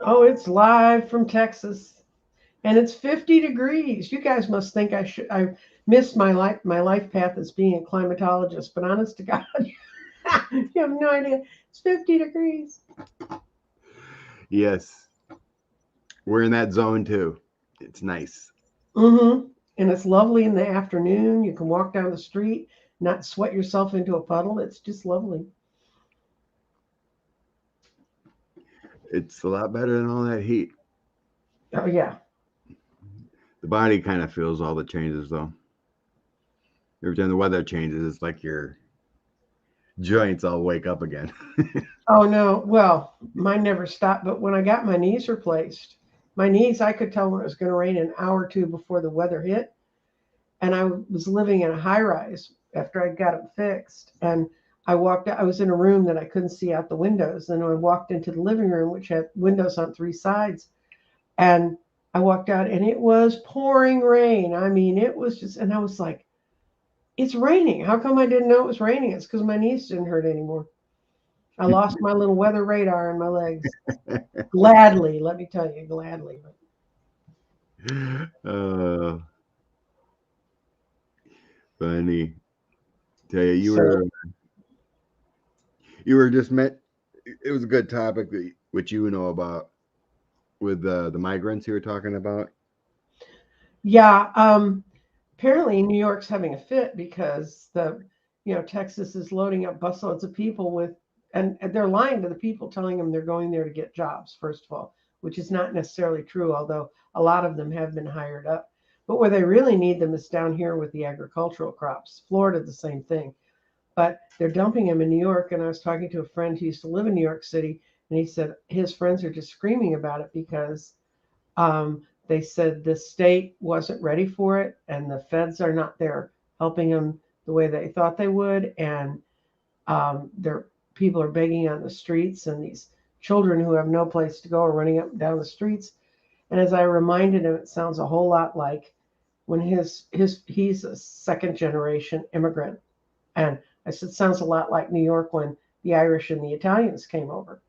Oh, it's live from Texas, and it's 50 degrees. You guys must think I missed my life path as being a climatologist, but honest to God, you have no idea. It's 50 degrees. Yes, we're in that zone too. It's nice. Mm-hmm. And it's lovely in the afternoon. You can walk down the street, not sweat yourself into a puddle. It's just lovely. It's a lot better than all that heat. Oh yeah. The body kind of feels all the changes though. Every time the weather changes, it's like your joints all wake up again. Oh no. Well, mine never stopped. But when I got my knees replaced, my knees, I could tell when it was going to rain an hour or two before the weather hit. And I was living in a high rise after I got them fixed. And I was in a room that I couldn't see out the windows. And I walked into the living room, which had windows on three sides. And I walked out and it was pouring rain. I mean, it was just, and I was like, it's raining. How come I didn't know it was raining? It's because my knees didn't hurt anymore. I lost my little weather radar in my legs. Gladly, let me tell you, gladly. uh, Funny. Tell you, So, you were just met. It was a good topic that which you know about with the migrants you were talking about. yeah, apparently New York's having a fit because Texas is loading up busloads of people and they're lying to the people telling them they're going there to get jobs, first of all, which is not necessarily true, although a lot of them have been hired up. But where they really need them is down here with the agricultural crops. Florida, the same thing. But they're dumping them in New York. And I was talking to a friend who used to live in New York City, and he said his friends are just screaming about it because they said the state wasn't ready for it, and the feds are not there helping them the way they thought they would. And their people are begging on the streets, and these children who have no place to go are running up and down the streets. And as I reminded him, it sounds a whole lot like when he's a second generation immigrant, and I said sounds a lot like New York when the Irish and the Italians came over.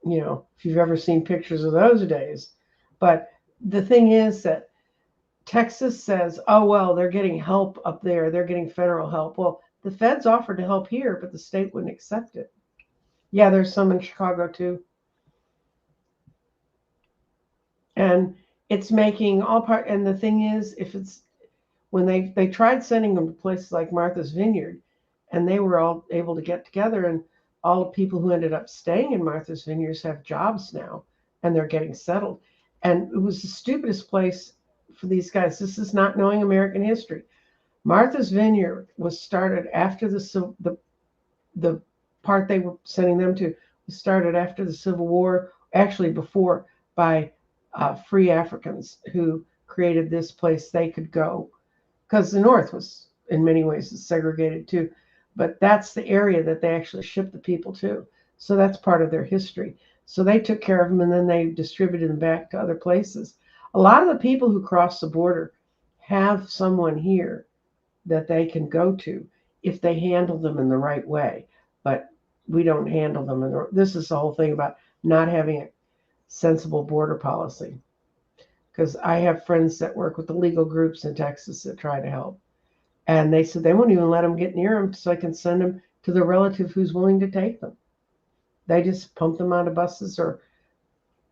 If you've ever seen pictures of those days. But the thing is that Texas says, oh, well, they're getting help up there. They're getting federal help. Well, the feds offered to help here, but the state wouldn't accept it. Yeah, there's some in Chicago too. And it's making all part. And the thing is, if it's when they tried sending them to places like Martha's Vineyard, and they were all able to get together, and all the people who ended up staying in Martha's Vineyards have jobs now, and they're getting settled. And it was the stupidest place for these guys. This is not knowing American history. Martha's Vineyard was started after the part they were sending them to was started after the Civil War, actually before, by free Africans who created this place they could go because the North was in many ways segregated too. But that's the area that they actually shipped the people to. So that's part of their history. So they took care of them and then they distributed them back to other places. A lot of the people who cross the border have someone here that they can go to if they handle them in the right way. But we don't handle them. This is the whole thing about not having a sensible border policy. Because I have friends that work with the legal groups in Texas that try to help. And they said they won't even let them get near them so I can send them to the relative who's willing to take them. They just pump them out of buses, or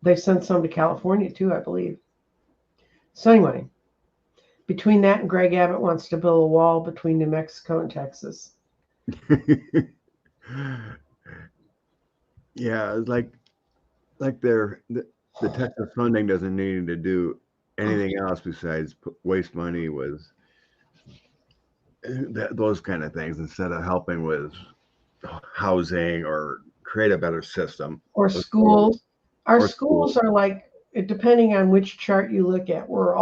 they sent some to California too, I believe. So anyway, between that and Greg Abbott wants to build a wall between New Mexico and Texas. Yeah, it's like the Texas funding doesn't need to do anything else besides waste money with those kind of things instead of helping with housing or create a better system. Or Let's go- schools. Our Or school. schools are like, depending on which chart you look at, we're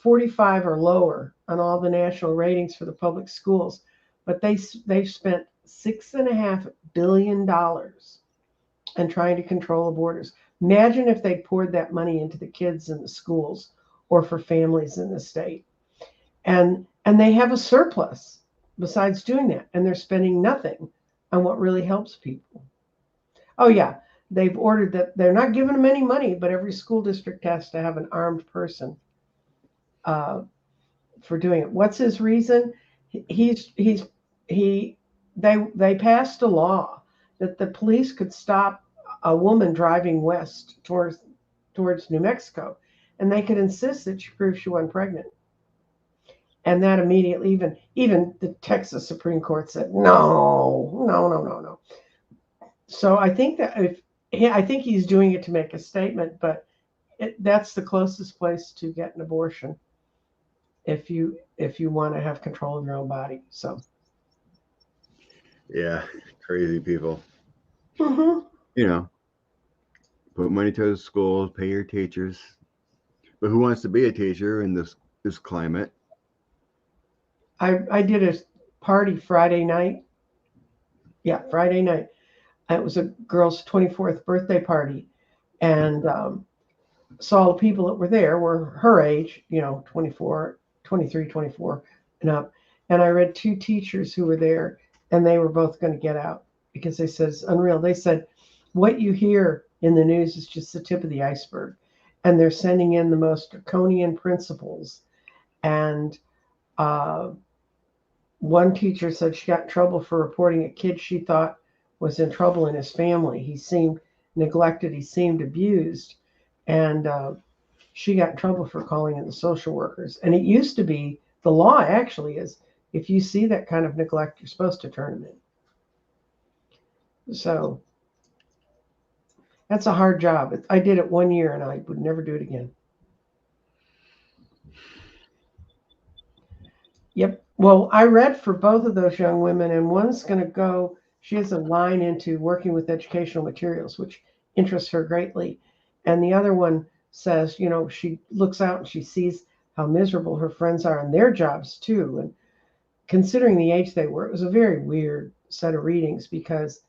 45 or lower on all the national ratings for the public schools, but they've spent $6.5 billion and trying to control the borders. Imagine if they poured that money into the kids in the schools or for families in the state. And they have a surplus besides doing that, and they're spending nothing on what really helps people. Oh yeah. they've ordered that they're not giving them any money, but every school district has to have an armed person uh, for doing it. What's his reason? He they passed a law that the police could stop a woman driving west towards New Mexico, and they could insist that she prove she wasn't pregnant. And that immediately, even the Texas Supreme Court said no, no, no, no, no. So I think that I think he's doing it to make a statement, but that's the closest place to get an abortion if you want to have control of your own body. So Yeah, crazy people. mm-hmm. You know, put money to the schools, pay your teachers. But who wants to be a teacher in this climate? I did a party Friday night. Yeah, Friday night. It was a girl's 24th birthday party, and so all the people that were there were her age, 24, 23, 24 and up. And I read two teachers who were there, and they were both going to get out because they said it's unreal. They said, what you hear in the news is just the tip of the iceberg. And they're sending in the most draconian principles. And one teacher said she got in trouble for reporting a kid she thought was in trouble in his family. He seemed neglected, he seemed abused. And she got in trouble for calling in the social workers. And it used to be, the law actually is, if you see that kind of neglect, you're supposed to turn them in. So that's a hard job. I did it 1 year and I would never do it again. Yep. Well, I read for both of those young women, and one's going to go, she has a line into working with educational materials, which interests her greatly. And the other one says, she looks out and she sees how miserable her friends are in their jobs too. And considering the age they were, it was a very weird set of readings because,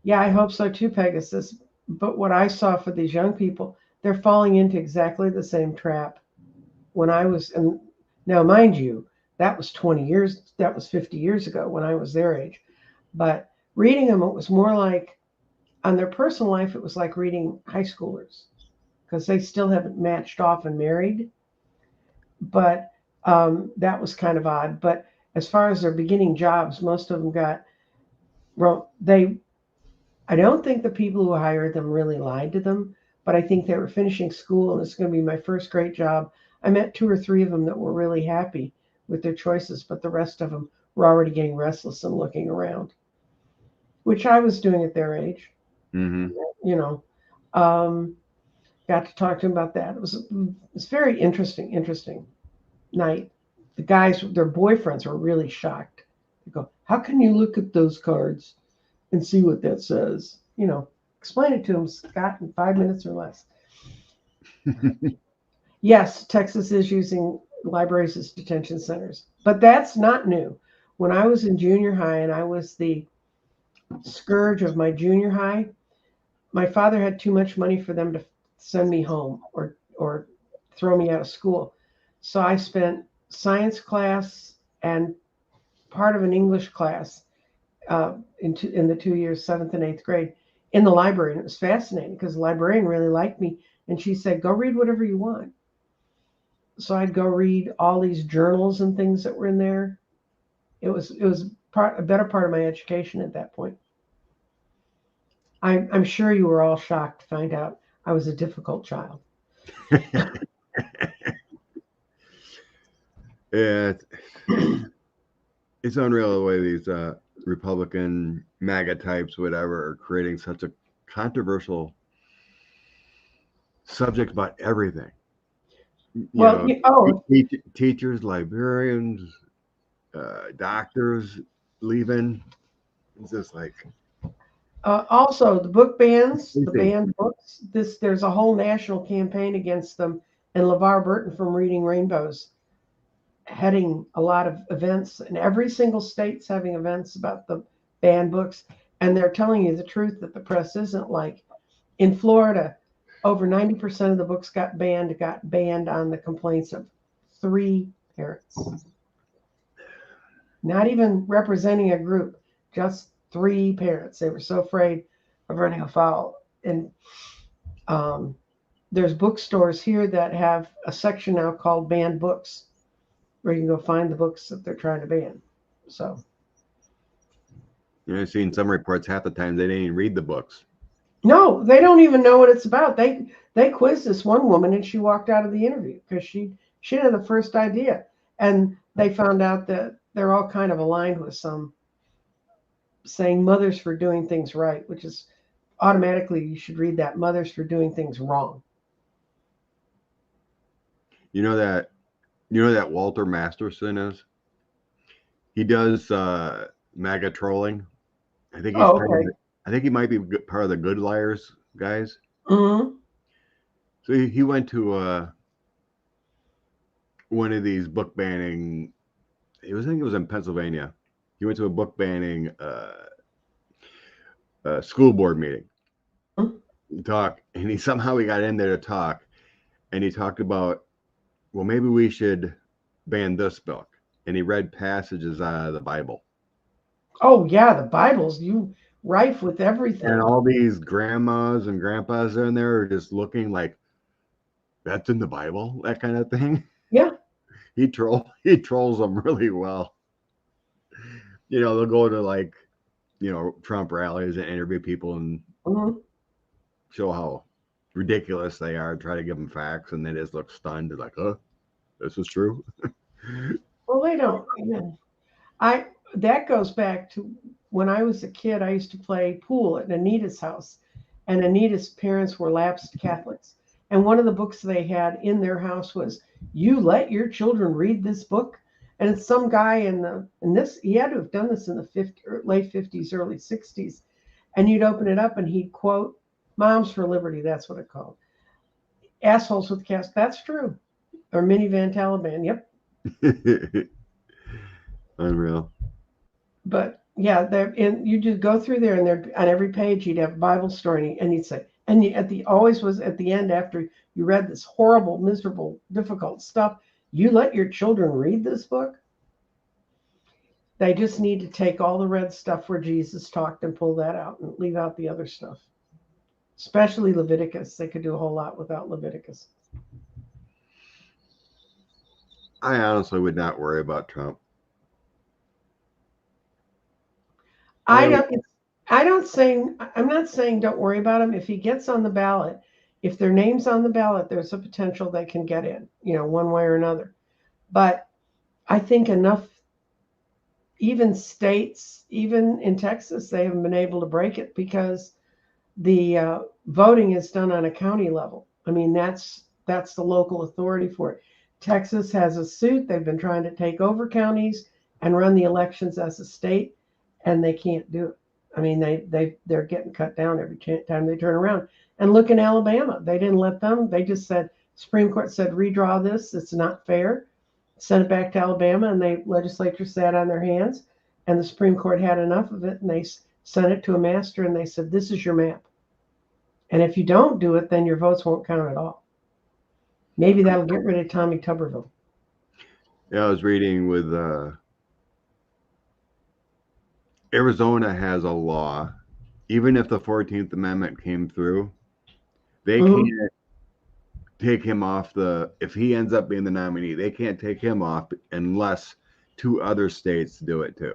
yeah, I hope so too, Pegasus. But what I saw for these young people, they're falling into exactly the same trap when I was, and now mind you, that was 50 years ago when I was their age. But reading them, it was more like, on their personal life, it was like reading high schoolers because they still haven't matched off and married. But that was kind of odd. But as far as their beginning jobs, most of them I don't think the people who hired them really lied to them, but I think they were finishing school and it's going to be my first great job. I met 2 or 3 of them that were really happy with their choices, but the rest of them were already getting restless and looking around, which I was doing at their age. Mm-hmm. Got to talk to them about that. It was very interesting night. The guys, their boyfriends were really shocked. They go, how can you look at those cards and see what that says? Explain it to them, Scott, in 5 minutes or less. Yes, Texas is using libraries as detention centers, but that's not new. When I was in junior high and I was the scourge of my junior high, my father had too much money for them to send me home or throw me out of school. So I spent science class and part of an English class in the 2 years, 7th and 8th grade, in the library. And it was fascinating because the librarian really liked me. And she said, go read whatever you want. So I'd go read all these journals and things that were in there. It was a better part of my education at that point. I'm sure you were all shocked to find out I was a difficult child. Yeah, it's unreal the way these Republican MAGA types, whatever, are creating such a controversial subject about everything. Teachers, librarians, doctors leaving. It's just like. Also, the book bans, the banned books. There's a whole national campaign against them, and LeVar Burton from Reading Rainbows heading a lot of events, and every single state's having events about the banned books, and they're telling you the truth that the press isn't like. In Florida, over 90% of the books got banned on the complaints of 3 parents. Not even representing a group, just 3 parents. They were so afraid of running afoul. And there's bookstores here that have a section now called banned books, where you can go find the books that they're trying to ban. So, I've seen some reports half the time they didn't even read the books. no, they don't even know what it's about. They quizzed this one woman and she walked out of the interview because she had the first idea. And they found out that they're all kind of aligned with some saying mothers for doing things right, which is automatically you should read that mothers for doing things wrong. You know that Walter Masterson is? He does MAGA trolling. I think he's okay. I think he might be part of the Good Liars guys. Mm-hmm. So he went to one of these book banning. I think it was in Pennsylvania. He went to a book banning school board meeting. Talk, and he got in there to talk, and he talked about, well, maybe we should ban this book, and he read passages out of the Bible. Oh yeah, the Bible's rife with everything. And all these grandmas and grandpas in there are just looking like, that's in the Bible, that kind of thing. Yeah. He trolls them really well. They'll go to Trump rallies and interview people and show how ridiculous they are, try to give them facts, and they just look stunned. They're like, oh, this is true. Well, they don't. That goes back to when I was a kid. I used to play pool at Anita's house, and Anita's parents were lapsed Catholics. And one of the books they had in their house was "You Let Your Children Read This Book." And it's some guy he had to have done this in the late 50s, early 60s. And you'd open it up and he'd quote "Moms for Liberty." That's what it called. Assholes with cast. That's true. Or Minivan Taliban. Yep. Unreal. But yeah, you just go through there, and there on every page you'd have a Bible story, and you'd say, and always was at the end after you read this horrible, miserable, difficult stuff. You let your children read this book. They just need to take all the red stuff where Jesus talked and pull that out and leave out the other stuff, especially Leviticus. They could do a whole lot without Leviticus. I honestly would not worry about Trump. I'm not saying don't worry about him. If he gets on the ballot, if their name's on the ballot, there's a potential they can get in, one way or another. But I think enough, even states, even in Texas, they haven't been able to break it because the voting is done on a county level. I mean, that's the local authority for it. Texas has a suit. They've been trying to take over counties and run the elections as a state, and they can't do it. I mean, they're getting cut down every time they turn around. And look in Alabama, they didn't let them. They just said, Supreme Court said, redraw this. It's not fair. Sent it back to Alabama, and the legislature sat on their hands, and the Supreme Court had enough of it, and they sent it to a master, and they said, this is your map. And if you don't do it, then your votes won't count at all. Maybe that'll get rid of Tommy Tuberville. Yeah, I was reading with Arizona has a law, even if the 14th Amendment came through, they can't take him off if he ends up being the nominee, they can't take him off unless 2 other states do it too.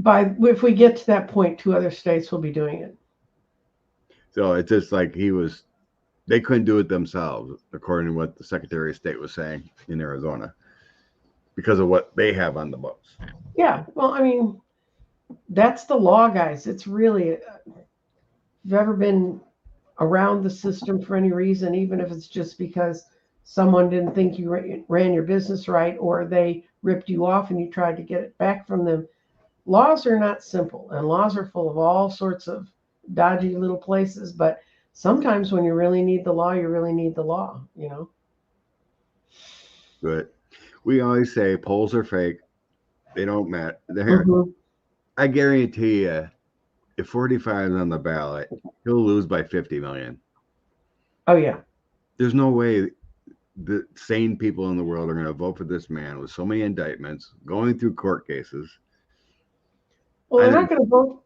If we get to that point, 2 other states will be doing it. So it's just like they couldn't do it themselves, according to what the Secretary of State was saying in Arizona, because of what they have on the books. Yeah, well, I mean, that's the law, guys. It's really, if you've ever been around the system for any reason, even if it's just because someone didn't think you ran your business right, or they ripped you off and you tried to get it back from them, laws are not simple, and laws are full of all sorts of dodgy little places. But sometimes when you really need the law, you really need the law, But we always say polls are fake. They don't matter. I guarantee you, if 45 is on the ballot, he'll lose by 50 million. Oh, yeah. There's no way the sane people in the world are going to vote for this man with so many indictments, going through court cases. Well, they're not going to vote.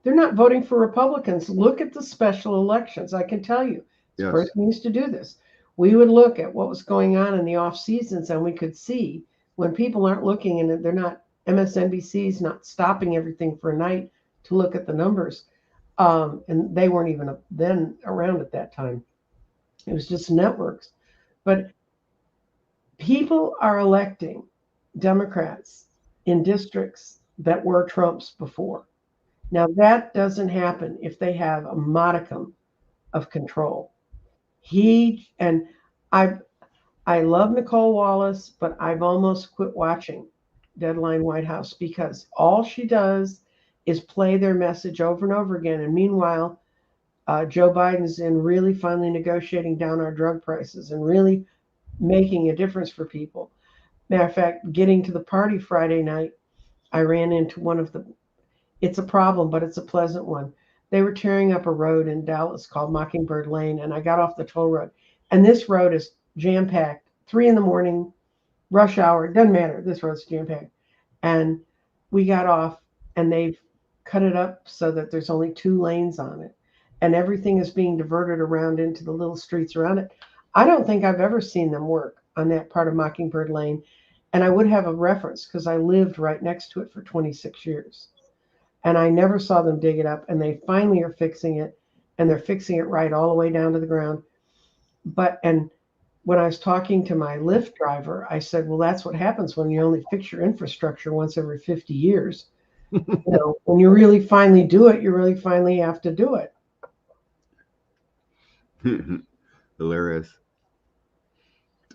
They're not voting for Republicans. Look at the special elections. I can tell you, this person used to do this. We would look at what was going on in the off seasons, and we could see when people aren't looking and they're not, MSNBC's not stopping everything for a night to look at the numbers. And they weren't even then around at that time. It was just networks. But people are electing Democrats in districts that were Trump's before. Now, that doesn't happen if they have a modicum of control. I love Nicole Wallace, but I've almost quit watching Deadline White House because all she does is play their message over and over again. And meanwhile, Joe Biden's in really finally negotiating down our drug prices and really making a difference for people. Matter of fact, getting to the party Friday night, I ran into one of the, it's a problem, but it's a pleasant one. They were tearing up a road in Dallas called Mockingbird Lane, and I got off the toll road. And this road is jam-packed, 3 a.m, rush hour, it doesn't matter. This road's jam-packed. And we got off, and they've cut it up so that there's only 2 lanes on it. And everything is being diverted around into the little streets around it. I don't think I've ever seen them work on that part of Mockingbird Lane. And I would have a reference because I lived right next to it for 26 years. And I never saw them dig it up. And they finally are fixing it. And they're fixing it right all the way down to the ground. And when I was talking to my Lyft driver, I said, well, that's what happens when you only fix your infrastructure once every 50 years. When you really finally do it, you really finally have to do it. Hilarious.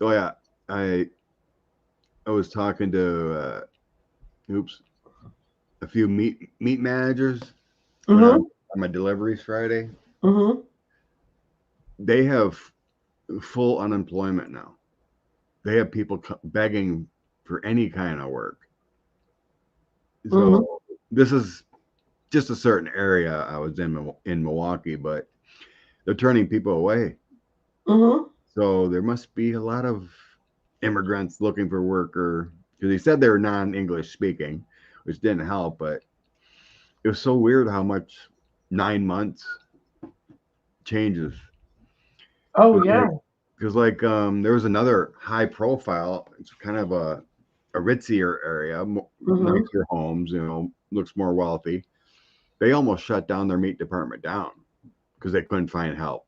Oh yeah, I was talking to a few meat managers on my deliveries Friday. Mm-hmm. They have full unemployment now. They have people begging for any kind of work. So this is just a certain area I was in Milwaukee, but they're turning people away. So there must be a lot of immigrants looking for work, or because they said they were non-English speaking, which didn't help. But it was so weird how much 9 months changes. Oh yeah, because there was another high profile. It's kind of a ritzier area, nicer homes. Looks more wealthy. They almost shut down their meat department down because they couldn't find help.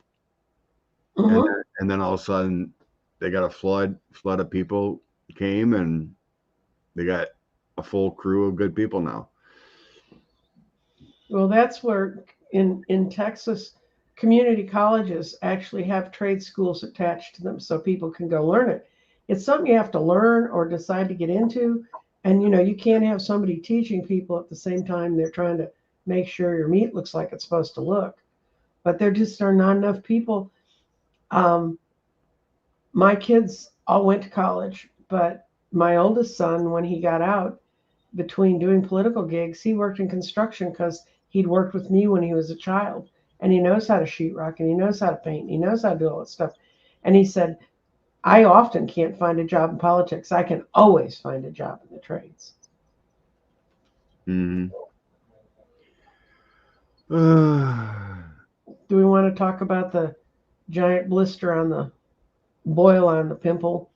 And then all of a sudden, they got a flood of people came, and they got a full crew of good people now. Well, that's where in Texas, community colleges actually have trade schools attached to them so people can go learn it. It's something you have to learn or decide to get into. And, you can't have somebody teaching people at the same time they're trying to make sure your meat looks like it's supposed to look. But there just are not enough people. My kids all went to college, but my oldest son, when he got out, between doing political gigs, he worked in construction because he'd worked with me when he was a child. And he knows how to sheetrock, and he knows how to paint, and he knows how to do all that stuff. And he said, I often can't find a job in politics. I can always find a job in the trades. Mm-hmm. Do we want to talk about the giant blister on the boil on the pimple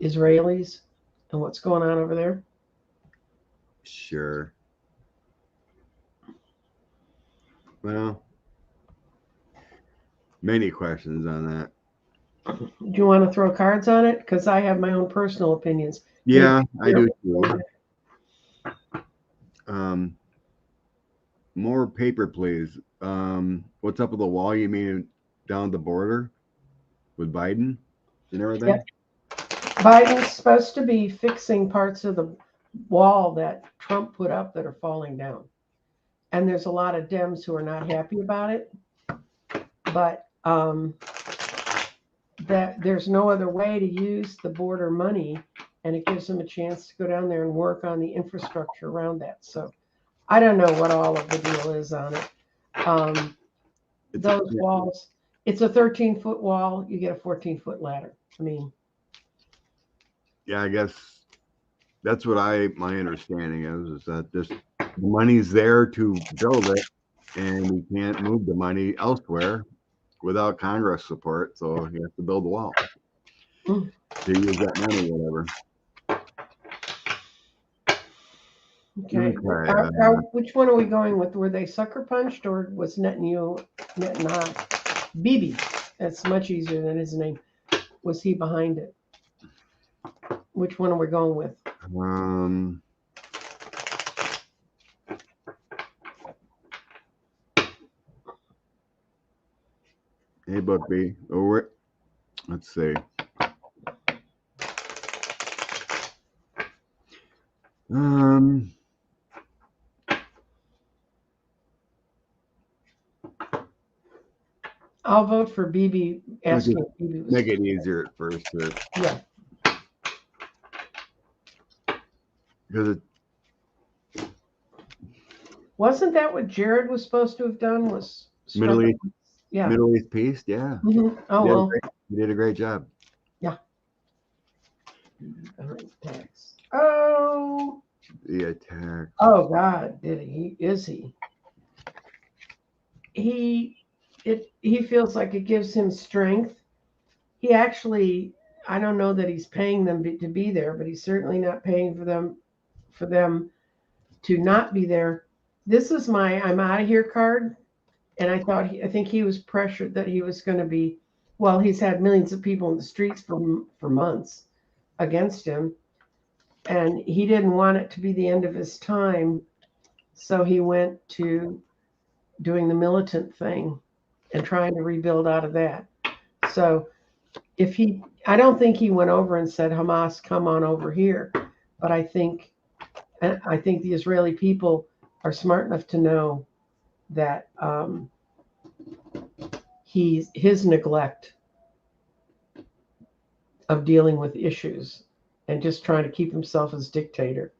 Israelis and what's going on over there? Sure. Well, many questions on that. Do you want to throw cards on it? Because I have my own personal opinions. Yeah, I do too. More paper, please. What's up with the wall? You mean down the border with Biden and everything? Yep. Biden's supposed to be fixing parts of the wall that Trump put up that are falling down. And there's a lot of Dems who are not happy about it. But that there's no other way to use the border money, and it gives them a chance to go down there and work on the infrastructure around that. So I don't know what all of the deal is on it. Those walls, it's a 13-foot wall. You get a 14-foot ladder. I mean, yeah, I guess that's what my understanding is that this the money's there to build it, and we can't move the money elsewhere without Congress support. So he has to build the wall Mm. to use that money, whatever. Okay. Which one are we going with? Were they sucker punched or was Netanyahu? Bibi. That's much easier than his name. Was he behind it? Which one are we going with? Hey, Book B. Over. Let's see. I'll vote for Bibi. Asking Bibi. Make it easier at first. Yeah. Because wasn't that what Jared was supposed to have done? Was Middle East, yeah, Middle East peace, yeah. Mm-hmm. Oh well, you did a great job. Yeah. Oh. The attack. Oh God, did he? Is he? He feels like it gives him strength. He actually, I don't know that he's paying them to be there, but he's certainly not paying for them to not be there. This is my I'm out of here card. And I think he was pressured that he was going to be, well, he's had millions of people in the streets for months against him. And he didn't want it to be the end of his time. So he went to doing the militant thing and trying to rebuild out of that. So I don't think he went over and said, Hamas, come on over here. But I think the Israeli people are smart enough to know that his neglect of dealing with issues and just trying to keep himself as dictator.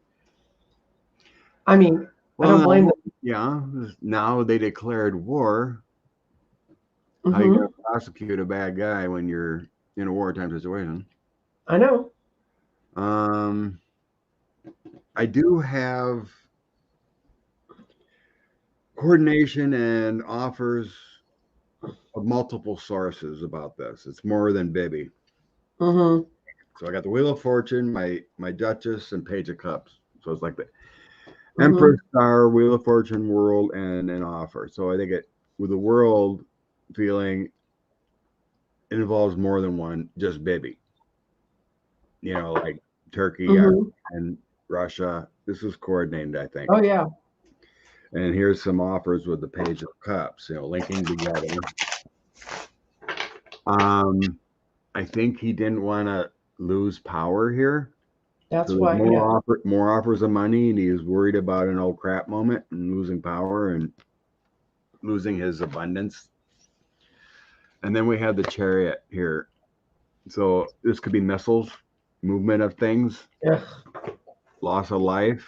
I mean, I don't blame them. Yeah, now they declared war. Mm-hmm. How you going to prosecute a bad guy when you're in a wartime situation? I know. I do have coordination and offers of multiple sources about this. It's more than Bibi. Mm-hmm. So I got the Wheel of Fortune, my Duchess, and Page of Cups. So it's like the Mm-hmm. Empress Star, Wheel of Fortune, World, and an offer. So I think with the World feeling, it involves more than one, just Bibi. You know, like Turkey and Russia. This is coordinated, I think. Oh yeah. And here's some offers with the Page of Cups, linking together. I think he didn't want to lose power here. That's so why more offers of money, and he was worried about an old crap moment and losing power and losing his abundance. And then we have the Chariot here. So this could be missiles, movement of things, loss of life.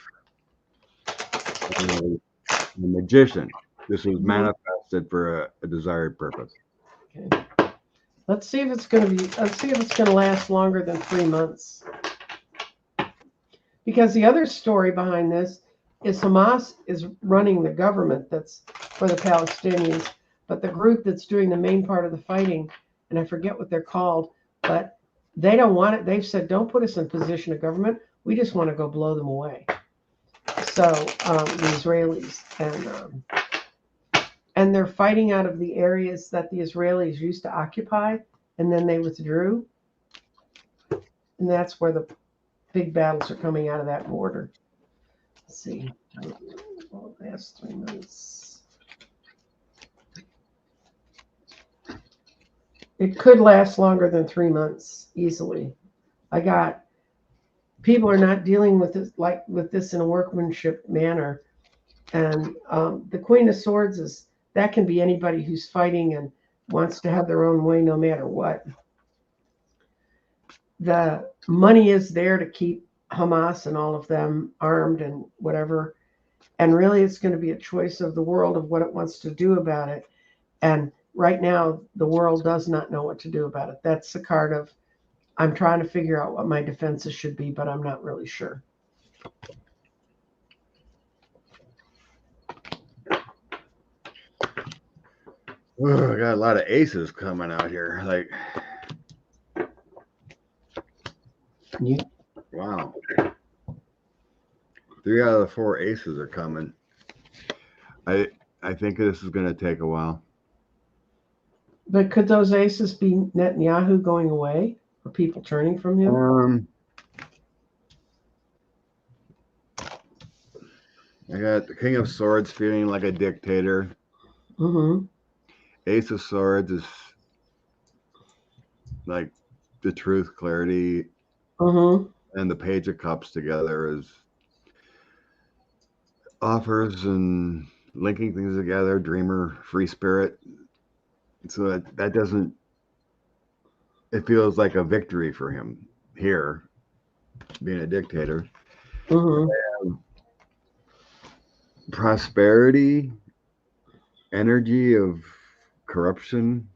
And the Magician. This was manifested for a desired purpose. Okay. Let's see if it's going to last longer than 3 months. Because the other story behind this is Hamas is running the government that's for the Palestinians, but the group that's doing the main part of the fighting, and I forget what they're called, but they don't want it. They've said, don't put us in position of government. We just want to go blow them away. So the Israelis, and they're fighting out of the areas that the Israelis used to occupy, and then they withdrew. And that's where the big battles are coming out of that border. Let's see. Last 3 months. It could last longer than 3 months easily. People are not dealing with this in a workmanship manner. And the Queen of Swords that can be anybody who's fighting and wants to have their own way no matter what. The money is there to keep Hamas and all of them armed and whatever. And really, it's going to be a choice of the world of what it wants to do about it. And right now, the world does not know what to do about it. That's the card of, I'm trying to figure out what my defenses should be, but I'm not really sure. I got a lot of aces coming out here. Like, You, wow. 3 out of the 4 aces are coming. I think this is going to take a while. but could those aces be Netanyahu going away or people turning from him? I got the King of Swords feeling like a dictator. Mm-hmm. Ace of Swords is like the truth, clarity, Mm-hmm. and the Page of Cups together is offers and linking things together. Dreamer, free spirit. So that doesn't. It feels like a victory for him here, being a dictator. Mm-hmm. Prosperity, energy of corruption,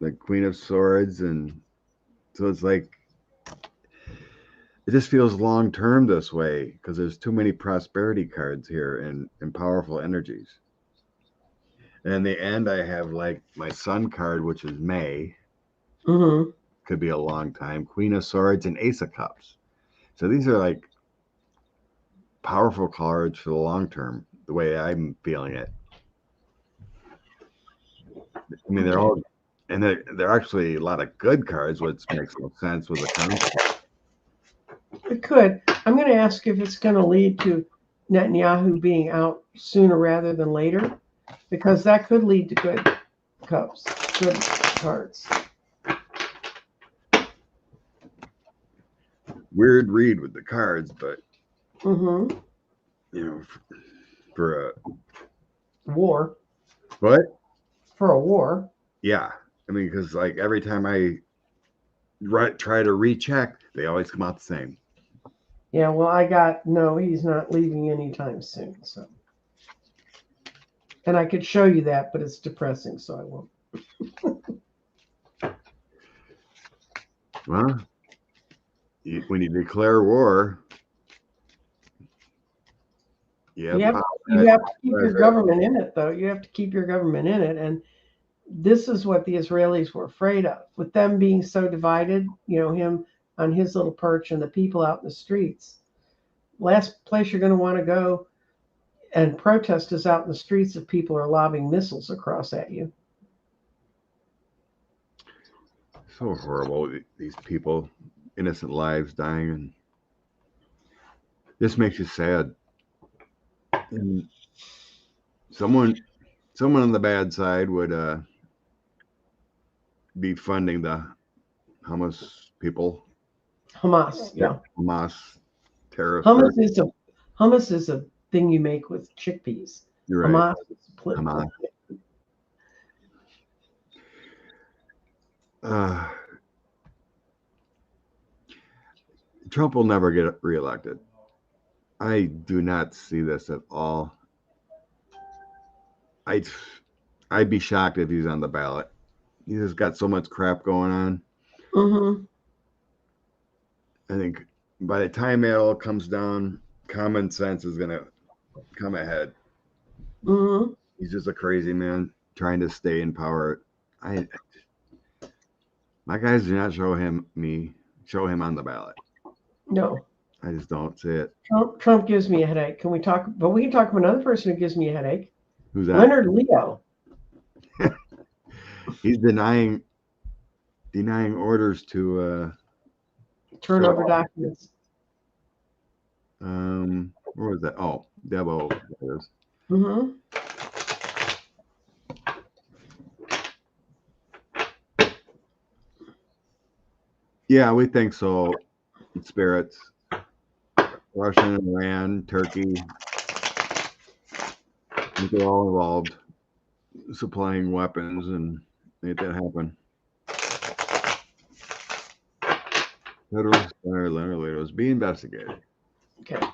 like Queen of Swords, and so it's like it just feels long term this way because there's too many prosperity cards here and powerful energies. And in the end, I have like my Sun card, which is May, Mm-hmm. could be a long time, Queen of Swords, and Ace of Cups. So these are like powerful cards for the long term, the way I'm feeling it. I mean, they're all, and they're actually a lot of good cards, which makes no sense with the concept. It could. I'm going to ask if it's going to lead to Netanyahu being out sooner rather than later, because that could lead to good cups, good cards. Weird read with the cards, but Mm-hmm. you know, for a War. what? For a war. Yeah, I mean, because like every time I try to recheck, they always come out the same. Yeah, well, no, he's not leaving anytime soon. So, and I could show you that, but it's depressing, so I won't. Well, when you declare war, You have to keep your government in it, though. You have to keep your government in it, and this is what the Israelis were afraid of, with them being so divided. Him on his little perch and the people out in the streets. Last place you're going to want to go and protest is out in the streets if people are lobbing missiles across at you. So horrible. These people, innocent lives dying, and this makes you sad. And someone on the bad side would be funding the Hamas people. Hamas, yeah. Hamas terrorists. Hummus is a thing you make with chickpeas. You're right. Hamas is political. Hamas. Trump will never get reelected. I do not see this at all. I'd be shocked if he's on the ballot. He's just got so much crap going on. Mm-hmm. I think by the time it all comes down, common sense is going to come ahead. Mm-hmm. He's just a crazy man trying to stay in power. My guys do not show him on the ballot. No. I just don't see it. Trump gives me a headache. Can we talk? But we can talk about another person who gives me a headache. Who's that? Leonard Leo. He's denying orders to turn over documents. Where was that? Oh, Debo. There it is. Mm-hmm. Yeah, we think so. Spirits. Russia and Iran, Turkey. I think they're all involved supplying weapons and make that happen. Federal Senator Leonard Leo is being investigated. Okay.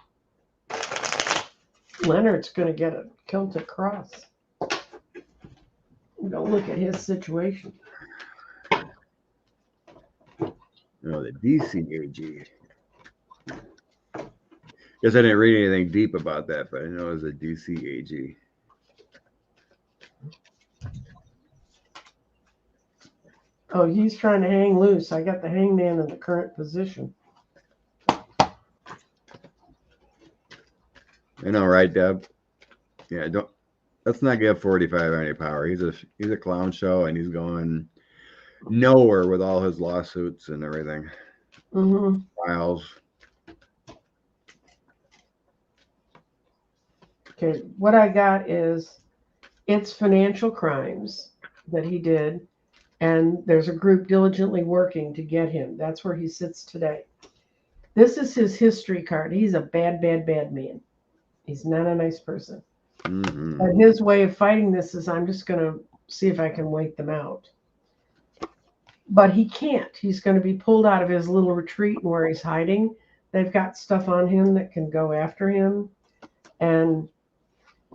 Leonard's going to get a Celtic cross. Don't look at his situation. No, the DC AG. Guess I didn't read anything deep about that, but I know it was a DC AG. Oh, he's trying to hang loose. I got the hangman in the current position. I know, right, Deb? Yeah, don't. Let's not give 45 any power. He's a clown show, and he's going nowhere with all his lawsuits and everything. Mm-hmm. Files. Okay, what I got is it's financial crimes that he did, and there's a group diligently working to get him. That's where he sits today. This is his history card. He's a bad, bad, bad man. He's not a nice person. Mm-hmm. But his way of fighting this is I'm just going to see if I can wait them out. But he can't. He's going to be pulled out of his little retreat where he's hiding. They've got stuff on him that can go after him. And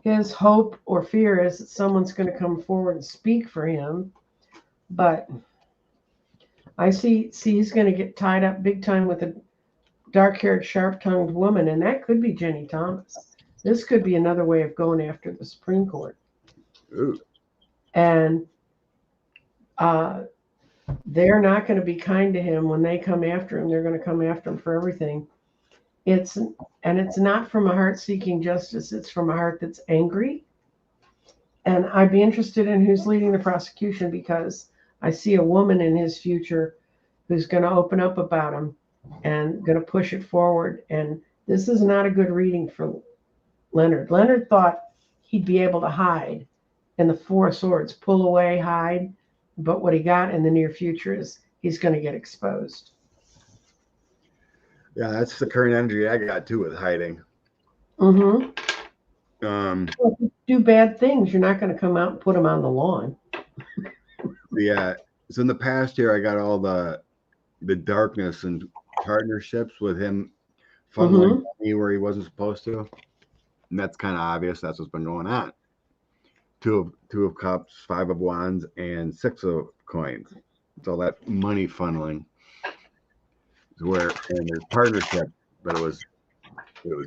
his hope or fear is that someone's going to come forward and speak for him. But I see he's going to get tied up big time with a dark-haired, sharp-tongued woman, and that could be Jenny Thomas. This could be another way of going after the Supreme Court. Ooh. And they're not going to be kind to him when they come after him. They're going to come after him for everything. It's not from a heart seeking justice. It's from a heart that's angry. And I'd be interested in who's leading the prosecution, because I see a woman in his future who's going to open up about him and going to push it forward. And this is not a good reading for Leonard. Leonard thought he'd be able to hide in the Four of Swords, pull away, hide. But what he got in the near future is he's going to get exposed. Yeah, that's the current energy I got too with hiding. Mm-hmm. If you do bad things, you're not going to come out and put them on the lawn. Yeah. So in the past year, I got all the darkness and partnerships with him funneling money where he wasn't supposed to, and that's kind of obvious. That's what's been going on. Two of cups, 5 of wands, and 6 of coins. So that money funneling is where, and there's partnership, but it was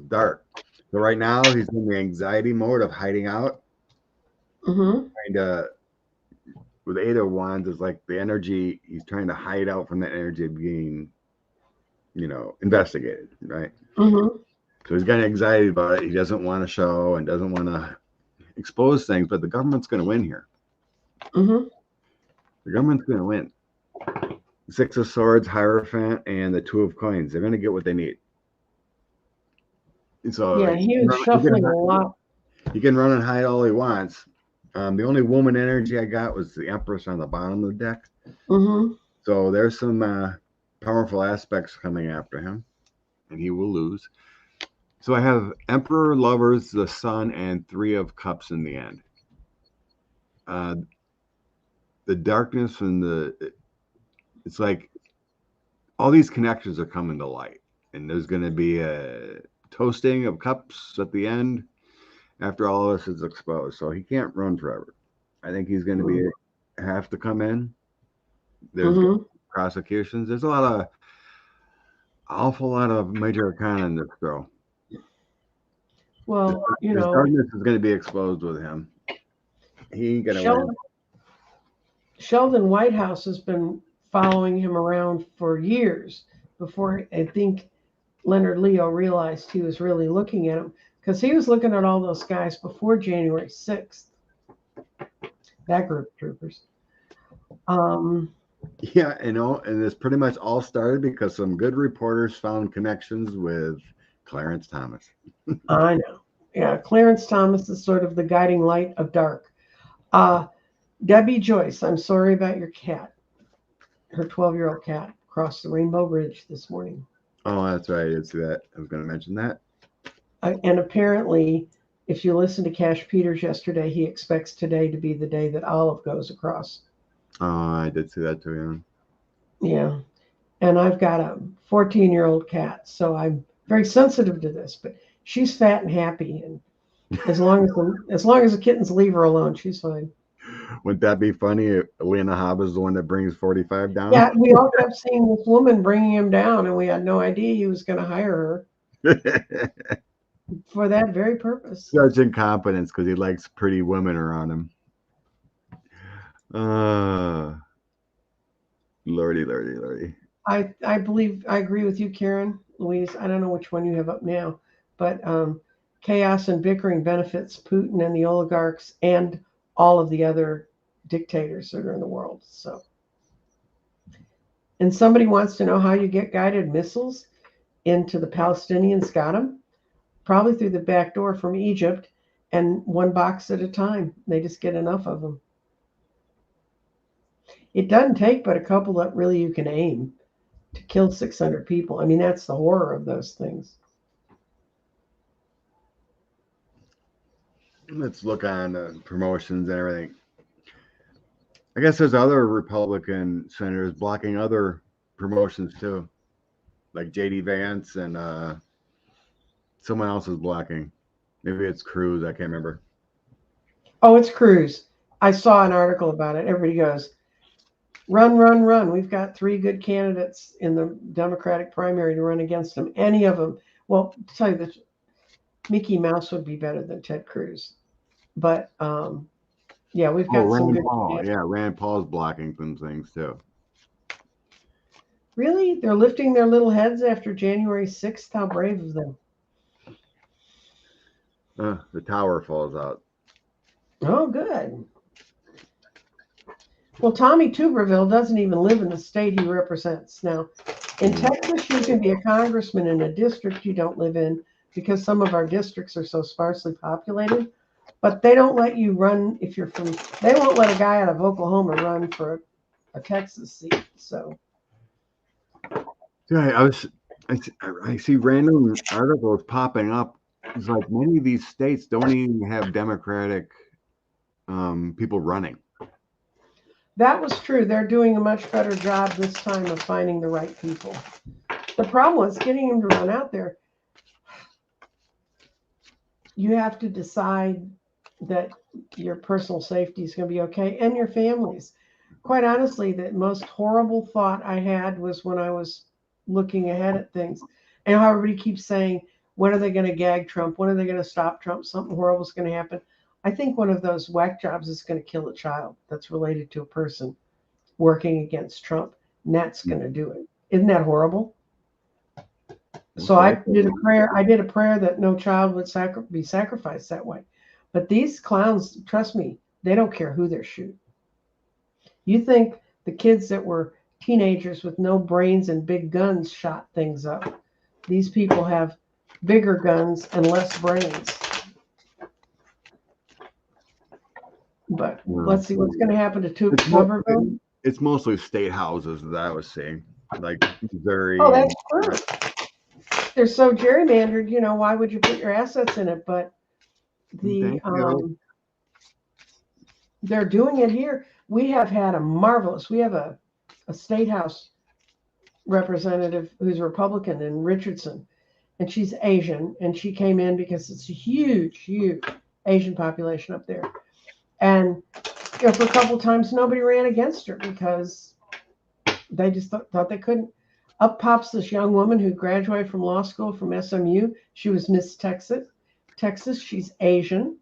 dark. So right now he's in the anxiety mode of hiding out. Kind of with 8 of wands is like the energy, he's trying to hide out from that energy of being, investigated, right? So he's got anxiety about it. He doesn't want to show and doesn't want to expose things, but the government's going to win here. The government's going to win. 6 of Swords, Hierophant, and the 2 of Coins. They're going to get what they need. So yeah, he was shuffling a lot. He can run and hide all he wants. The only woman energy I got was the Empress on the bottom of the deck. So there's some powerful aspects coming after him, and he will lose. So I have Emperor, Lovers, the Sun, and 3 of Cups in the end. The darkness and it's like all these connections are coming to light, and there's going to be a toasting of cups at the end after all of this is exposed. So he can't run forever. I think he's going to have to come in. There's prosecutions. There's awful lot of major arcana in this show. Well, the darkness is going to be exposed with him. He ain't going to win. Sheldon Whitehouse has been following him around for years before I think Leonard Leo realized he was really looking at him, because he was looking at all those guys before January 6th. That group of troopers. Yeah, and this pretty much all started because some good reporters found connections with Clarence Thomas. I know. Yeah, Clarence Thomas is sort of the guiding light of dark. Debbie Joyce, I'm sorry about your cat. Her 12-year-old cat crossed the Rainbow Bridge this morning. Oh, that's right. I did see that. I was going to mention that. And apparently, if you listen to Cash Peters yesterday, he expects today to be the day that Olive goes across. Oh, I did see that too, yeah. And I've got a 14-year-old cat, so I'm very sensitive to this, but she's fat and happy, and as long as the kittens leave her alone, she's fine. Wouldn't that be funny if Lena Hobb is the one that brings 45 down? Yeah, we all kept seeing this woman bringing him down, and we had no idea he was going to hire her for that very purpose. Such incompetence, because he likes pretty women around him. Lordy. I believe I agree with you, Karen, Louise. I don't know which one you have up now, but chaos and bickering benefits Putin and the oligarchs and all of the other dictators that are in the world. So, and somebody wants to know how you get guided missiles into the Palestinians. Got them probably through the back door from Egypt, and one box at a time. They just get enough of them. It doesn't take but a couple that really you can aim to kill 600 people. I mean, that's the horror of those things. Let's look on promotions and everything. I guess there's other Republican senators blocking other promotions too, like J.D. Vance and someone else is blocking. Maybe it's Cruz. I can't remember. Oh, it's Cruz. I saw an article about it. Everybody goes, run, run, run. We've got 3 good candidates in the Democratic primary to run against them. Any of them. Well, to tell you the truth, Mickey Mouse would be better than Ted Cruz. But yeah, we've got some Rand good Paul. candidates. Yeah, Rand Paul's blocking some things too. Really? They're lifting their little heads after January 6th? How brave of them. The tower falls out. Oh, good. Well, Tommy Tuberville doesn't even live in the state he represents. Now, in Texas, you can be a congressman in a district you don't live in because some of our districts are so sparsely populated. But they don't let you run if you're from, they won't let a guy out of Oklahoma run for a Texas seat. So, yeah, I see random articles popping up. It's like many of these states don't even have Democratic people running. that was true. They're doing a much better job this time of finding the right people. The problem was getting them to run out there. You have to decide that your personal safety is going to be okay and your family's. Quite honestly, the most horrible thought I had was when I was looking ahead at things and how everybody keeps saying, when are they going to gag Trump? When are they going to stop Trump? Something horrible is going to happen. I think one of those whack jobs is going to kill a child that's related to a person working against Trump, and that's going to do it. Isn't that horrible? So I did a prayer. I did a prayer that no child would be sacrificed that way. But these clowns, trust me, they don't care who they're shooting. You think the kids that were teenagers with no brains and big guns shot things up. These people have bigger guns and less brains. But let's see what's going to happen to Tuberville. It's mostly state houses that I was seeing, like Missouri. Oh, that's true. They're so gerrymandered, you know, why would you put your assets in it? But they're doing it here. We have had we have a state house representative who's Republican in Richardson, and she's Asian, and she came in because it's a huge Asian population up there. And for a couple of times, nobody ran against her because they just thought they couldn't. Up pops this young woman who graduated from law school from SMU. She was Miss Texas. She's Asian,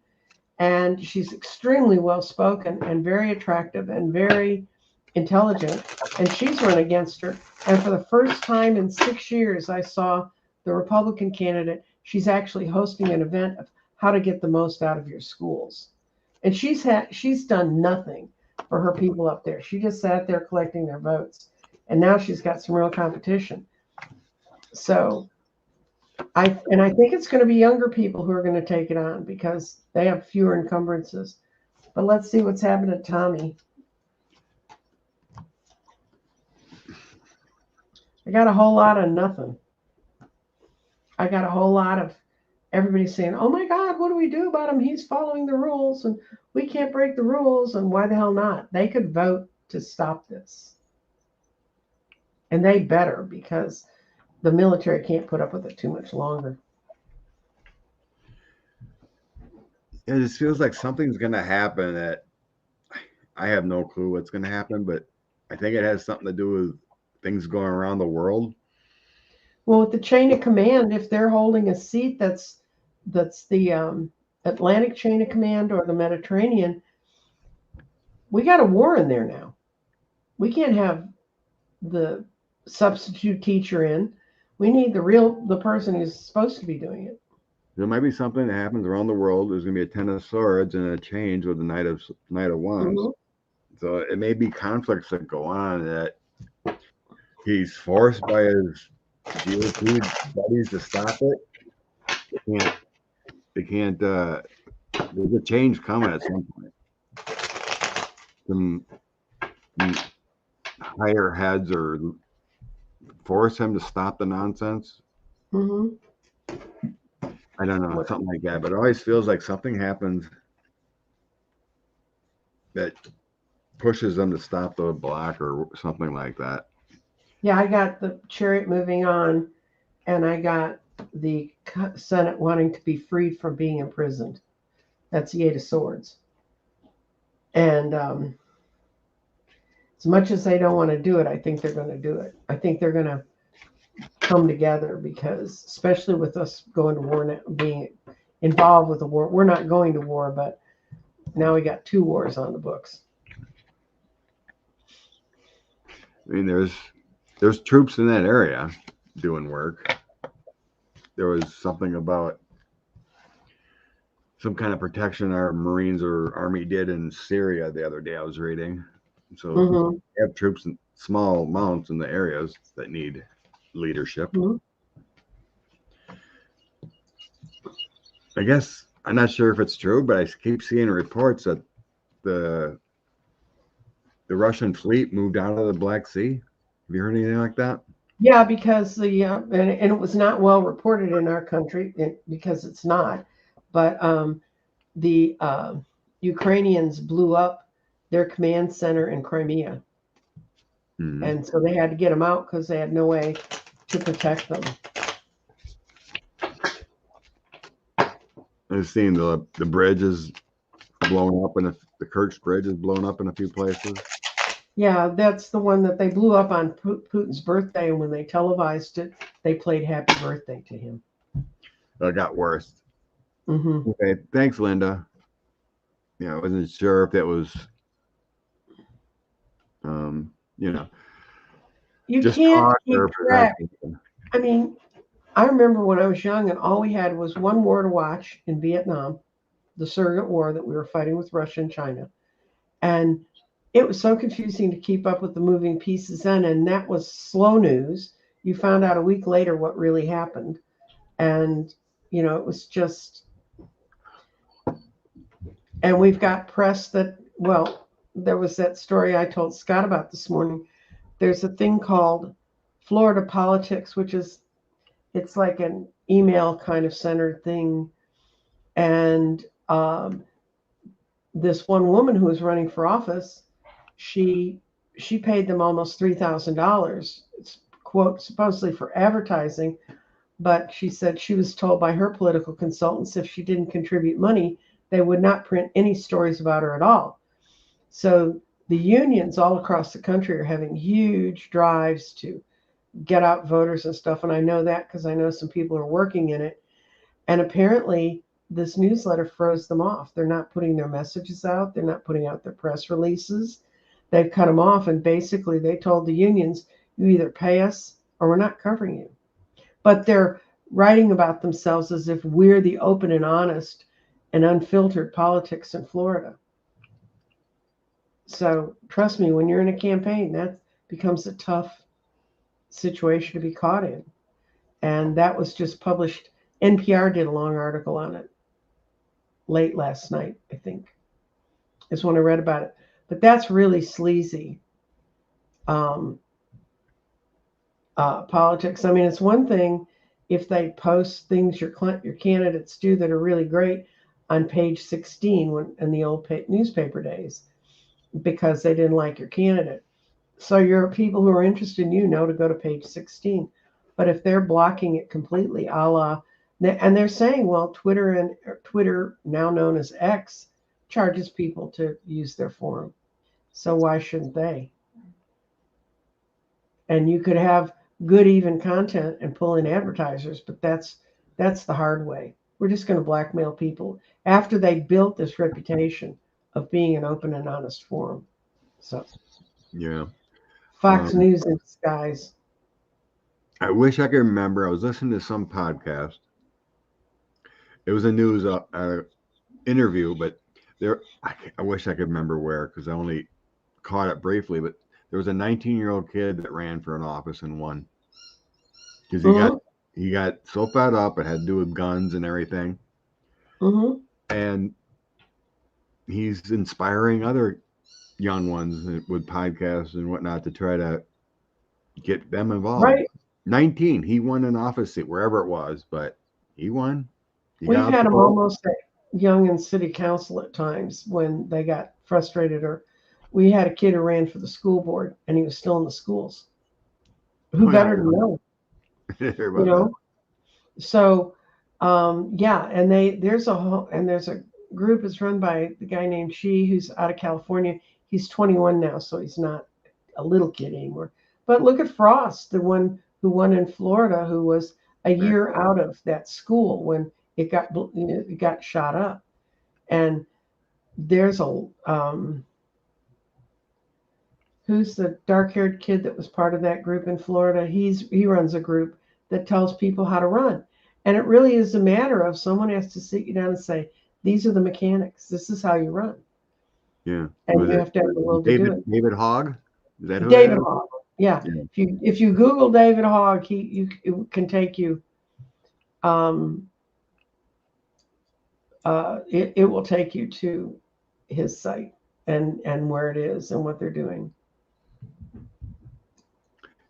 and she's extremely well-spoken and very attractive and very intelligent. And she's run against her. And for the first time in 6 years, I saw the Republican candidate. She's actually hosting an event of how to get the most out of your schools. And she's done nothing for her people up there. She just sat there collecting their votes. And now she's got some real competition. So I think it's going to be younger people who are going to take it on because they have fewer encumbrances. But let's see what's happened to Tommy. I got a whole lot of nothing. I got a whole lot of everybody saying, oh my God, what do we do about him? He's following the rules and we can't break the rules. And why the hell not? They could vote to stop this. And they better, because the military can't put up with it too much longer. It just feels like something's going to happen that I have no clue what's going to happen, but I think it has something to do with things going around the world. Well, with the chain of command, if they're holding a seat that's the Atlantic chain of command or the Mediterranean, we got a war in there now. We can't have the substitute teacher in. We need the person who's supposed to be doing it. There might be something that happens around the world. There's going to be a Ten of Swords and a change with the Knight of Wands. Mm-hmm. So it may be conflicts that go on that he's forced by his GOP buddies to stop it. They can't. There's a change coming at some point. Some higher heads or force him to stop the nonsense. Mm-hmm. I don't know, something like that. But it always feels like something happens that pushes them to stop the block or something like that. Yeah, I got the Chariot moving on, and I got the Senate wanting to be freed from being imprisoned. That's the Eight of Swords. And as much as they don't want to do it, I think they're going to do it. I think they're going to come together because, especially with us going to war now, being involved with the war, we're not going to war, but now we got 2 wars on the books. I mean, there's troops in that area doing work. There was something about some kind of protection our Marines or Army did in Syria the other day I was reading. So we have troops in small amounts in the areas that need leadership. I guess I'm not sure if it's true, but I keep seeing reports that the Russian fleet moved out of the Black Sea. Have you heard anything like that? Yeah, because and it was not well reported in our country because it's not. But the Ukrainians blew up their command center in Crimea. Mm-hmm. And so they had to get them out because they had no way to protect them. I've seen the bridge is blown up, and the Kerch Bridge is blown up in a few places. Yeah, that's the one that they blew up on Putin's birthday, and when they televised it, they played "Happy Birthday" to him. It got worse. Mm-hmm. Okay, thanks, Linda. Yeah, I wasn't sure if that was, You can't keep track. I mean, I remember when I was young, and all we had was one war to watch in Vietnam, the surrogate war that we were fighting with Russia and China, and it was so confusing to keep up with the moving pieces then, and that was slow news. You found out a week later what really happened, and it was just. And we've got press that, there was that story I told Scott about this morning. There's a thing called Florida Politics, which is, it's like an email kind of centered thing. And this one woman who was running for office, she paid them almost $3,000. It's, quote, supposedly for advertising. But she said she was told by her political consultants if she didn't contribute money, they would not print any stories about her at all. So the unions all across the country are having huge drives to get out voters and stuff. And I know that because I know some people are working in it. And apparently this newsletter froze them off. They're not putting their messages out. They're not putting out their press releases. They've cut them off. And basically they told the unions, you either pay us or we're not covering you. But they're writing about themselves as if we're the open and honest and unfiltered politics in Florida. So trust me, when you're in a campaign, that becomes a tough situation to be caught in. And that was just published. NPR did a long article on it late last night, I think, is when I read about it. But that's really sleazy politics. I mean, it's one thing if they post things your candidates do that are really great on page 16 in the old newspaper days because they didn't like your candidate. So your people who are interested in you know to go to page 16. But if they're blocking it completely, and they're saying, well, Twitter, now known as X, charges people to use their forum. So why shouldn't they? And you could have good, even content and pull in advertisers, but that's the hard way. We're just going to blackmail people after they built this reputation of being an open and honest forum. So, yeah, Fox News in disguise. I wish I could remember. I was listening to some podcast. It was a news interview, but I wish I could remember where because I only caught it briefly. But there was a 19-year-old kid that ran for an office and won because he got so fed up. It had to do with guns and everything, and he's inspiring other young ones with podcasts and whatnot to try to get them involved. Right. 19, he won an office seat wherever it was, but he won. We've had them almost young in city council at times when they got frustrated, or we had a kid who ran for the school board and he was still in the schools. Who better to know? You know? So, yeah, and there's a group that's run by the guy named Chi who's out of California. He's 21 now, so he's not a little kid anymore. But look at Frost, the one who won in Florida, who was a year out of that school when it got shot up. And there's who's the dark-haired kid that was part of that group in Florida? He runs a group that tells people how to run. And it really is a matter of someone has to sit you down and say, these are the mechanics. This is how you run. Yeah. And you have to have the will to do it. David Hogg? Is that who David Hogg. Yeah. If you Google David Hogg, it can take you it will take you to his site and where it is and what they're doing.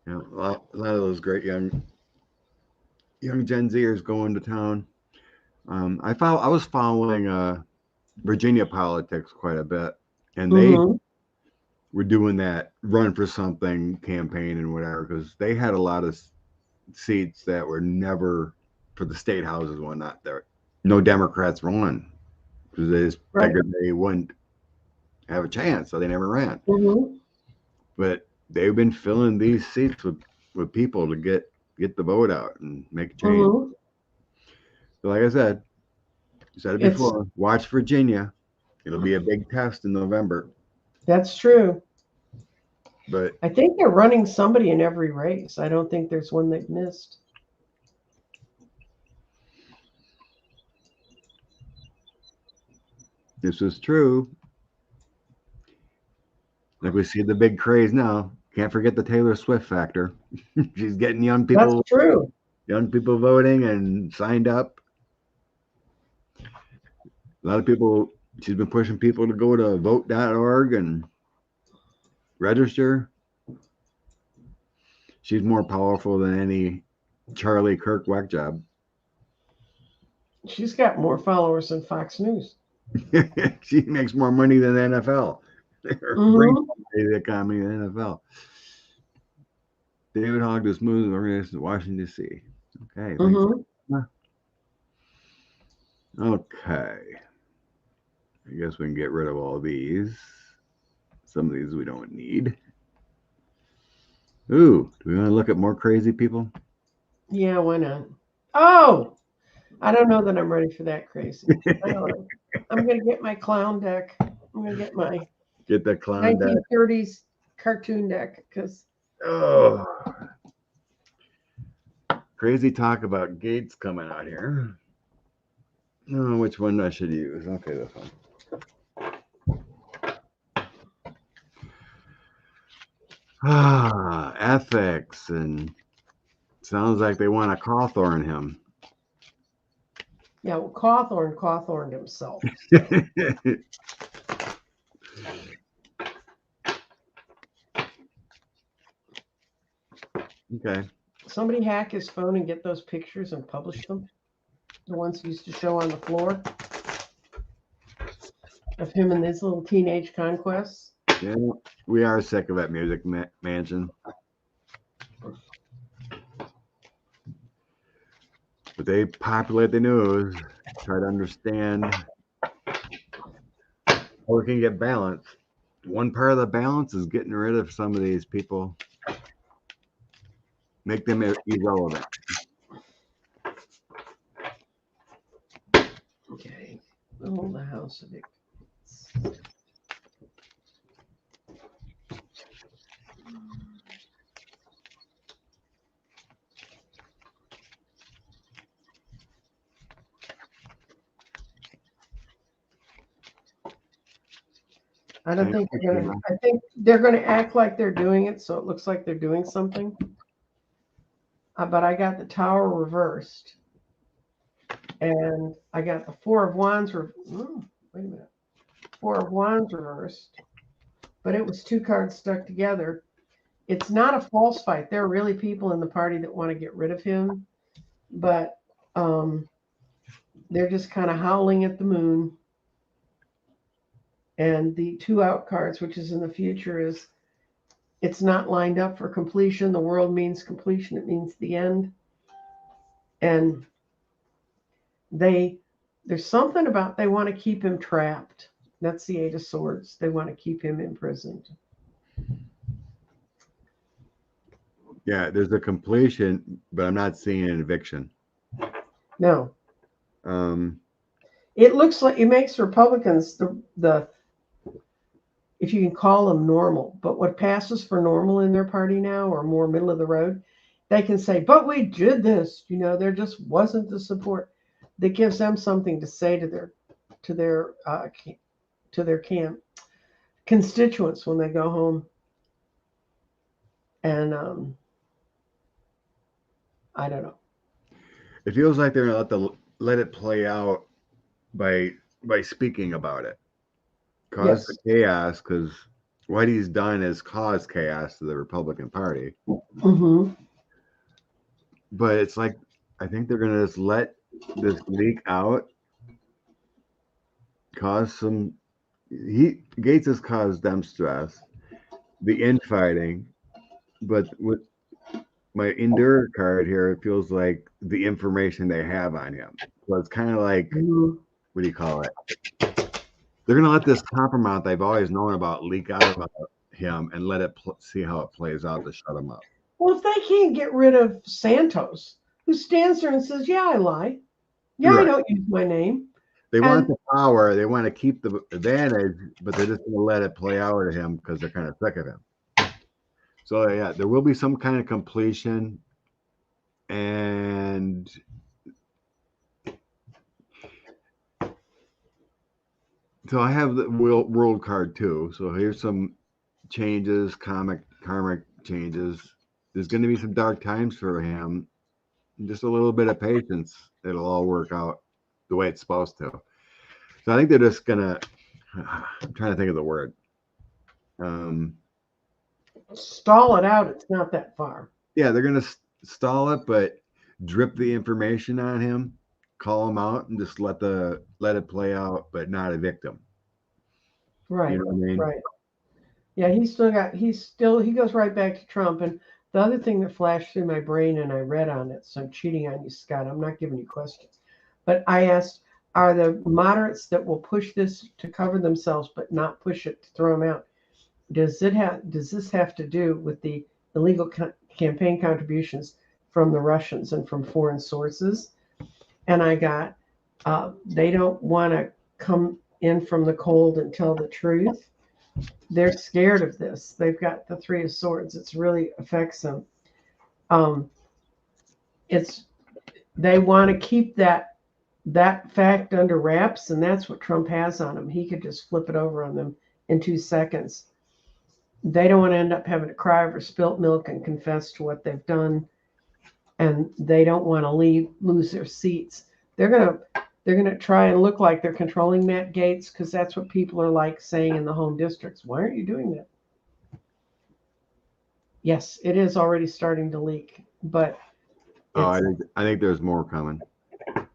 Yeah, a lot of those great young Gen Zers going to town. I was following Virginia politics quite a bit, and they were doing that run for something campaign and whatever because they had a lot of seats that were never for the state houses and whatnot. There, no Democrats won because they just figured they wouldn't have a chance, so they never ran. But they've been filling these seats with people to get the vote out and make a change. So like I said it before, watch Virginia. It'll be a big test in November. That's true. But I think they're running somebody in every race. I don't think there's one they've missed. This is true. Like we see the big craze now. Can't forget the Taylor Swift factor. She's getting young people. That's true. Young people voting and signed up. A lot of people. She's been pushing people to go to vote.org and register. She's more powerful than any Charlie Kirk whack job. She's got more followers than Fox News. She makes more money than the NFL. Brings the economy in the NFL. David Hogg just moved the organization to Washington, D.C. Okay. Okay. I guess we can get rid of all these. Some of these we don't need. Ooh, do we want to look at more crazy people? Yeah, why not? Oh, I don't know that I'm ready for that crazy. I'm going to get my clown deck. I'm going to get the clown 1930s deck. Cartoon deck because crazy talk about Gates coming out here. No, which one I should use? Okay, this one. Ethics, and sounds like they want to Cawthorn him. Yeah, well, Cawthorned himself. Okay. Somebody hack his phone and get those pictures and publish them. The ones he used to show on the floor of him and his little teenage conquests. Yeah, we are sick of that music mansion. But they populate the news, try to understand how we can get balance. One part of the balance is getting rid of some of these people, make them irrelevant. Okay, oh, the house of it. I don't think they're gonna. I think they're gonna act like they're doing it, so it looks like they're doing something. But I got the Tower reversed, and I got the Four of Wands. Wait a minute. Four of Wands reversed, but it was two cards stuck together. It's not a false fight. There are really people in the party that want to get rid of him, but they're just kind of howling at the moon. And the two out cards, which is in the future, is it's not lined up for completion. The world means completion. It means the end. And there's something about they want to keep him trapped. That's the Eight of Swords. They want to keep him imprisoned. Yeah, there's a completion, but I'm not seeing an eviction. No. It looks like it makes Republicans the if you can call them normal, but what passes for normal in their party now, or more middle of the road, they can say, but we did this. There just wasn't the support that gives them something to say to their camp constituents when they go home. And I don't know. It feels like they're gonna let it play out by speaking about it. Cause the chaos, because what he's done is caused chaos to the Republican Party. Mm-hmm. But it's like, I think they're gonna just let this leak out, cause some. Gates has caused them stress, the infighting, but with my Endure card here, it feels like the information they have on him. So it's kind of like, what do you call it? They're going to let this compromise they've always known about leak out about him and let it see how it plays out to shut him up. Well, if they can't get rid of Santos, who stands there and says, yeah, I lie. Yeah, right. I don't use my name. They want the power. They want to keep the advantage, but they're just going to let it play out to him because they're kind of sick of him. So, yeah, there will be some kind of completion. And so I have the world card too. So here's some changes, karmic changes. There's going to be some dark times for him. Just a little bit of patience. It'll all work out the way it's supposed to. So I think they're just going to, I'm trying to think of the word. Stall it out. It's not that far. Yeah, they're going to stall it, but drip the information on him, call him out, and just let it play out, but not evict him. Right. You know what I mean? Right. Yeah, he goes right back to Trump. And the other thing that flashed through my brain, and I read on it, so I'm cheating on you, Scott. I'm not giving you questions. But I asked, are the moderates that will push this to cover themselves but not push it to throw them out? Does this have to do with the illegal campaign contributions from the Russians and from foreign sources? And I got, they don't want to come in from the cold and tell the truth. They're scared of this. They've got the Three of Swords. It really affects them. They want to keep that fact under wraps, and that's what Trump has on them. He could just flip it over on them in 2 seconds. They don't want to end up having to cry over spilt milk and confess to what they've done, and they don't want to lose their seats. They're gonna try and look like they're controlling Matt Gaetz, because that's what people are like saying in the home districts. Why aren't you doing that? Yes, it is already starting to leak, but I think there's more coming.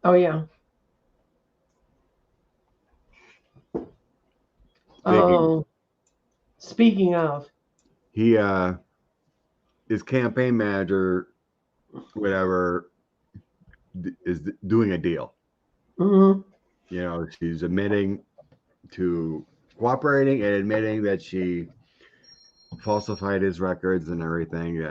Oh yeah. Speaking of, he his campaign manager, whatever, is doing a deal. Mm-hmm. She's admitting to cooperating and admitting that she falsified his records and everything.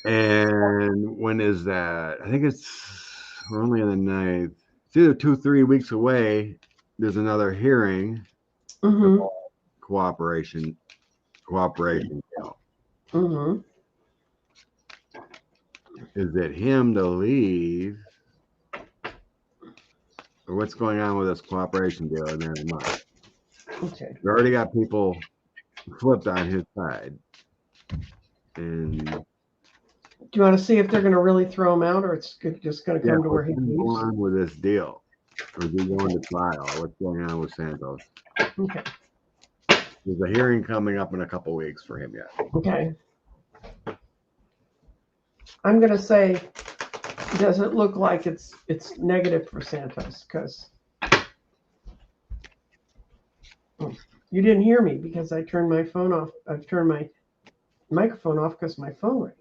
And when is that? I think we're only on the 9th. It's either 2-3 weeks away. There's another hearing. Mm-hmm. Cooperation. Mm-hmm. Is it him to leave? what's going on with this cooperation deal in there in March. Okay. We already got people flipped on his side. And Do you want to see if they're going to really throw him out, or it's just going to come to where he what's going leaves? on with this deal? Or is he going to trial? What's going on with Santos? Okay. There's a hearing coming up in a couple weeks for him yet. Okay. I'm going to say, does it look like it's negative for Santos? Because you didn't hear me because I turned my phone off. I've turned my microphone off because my phone rang.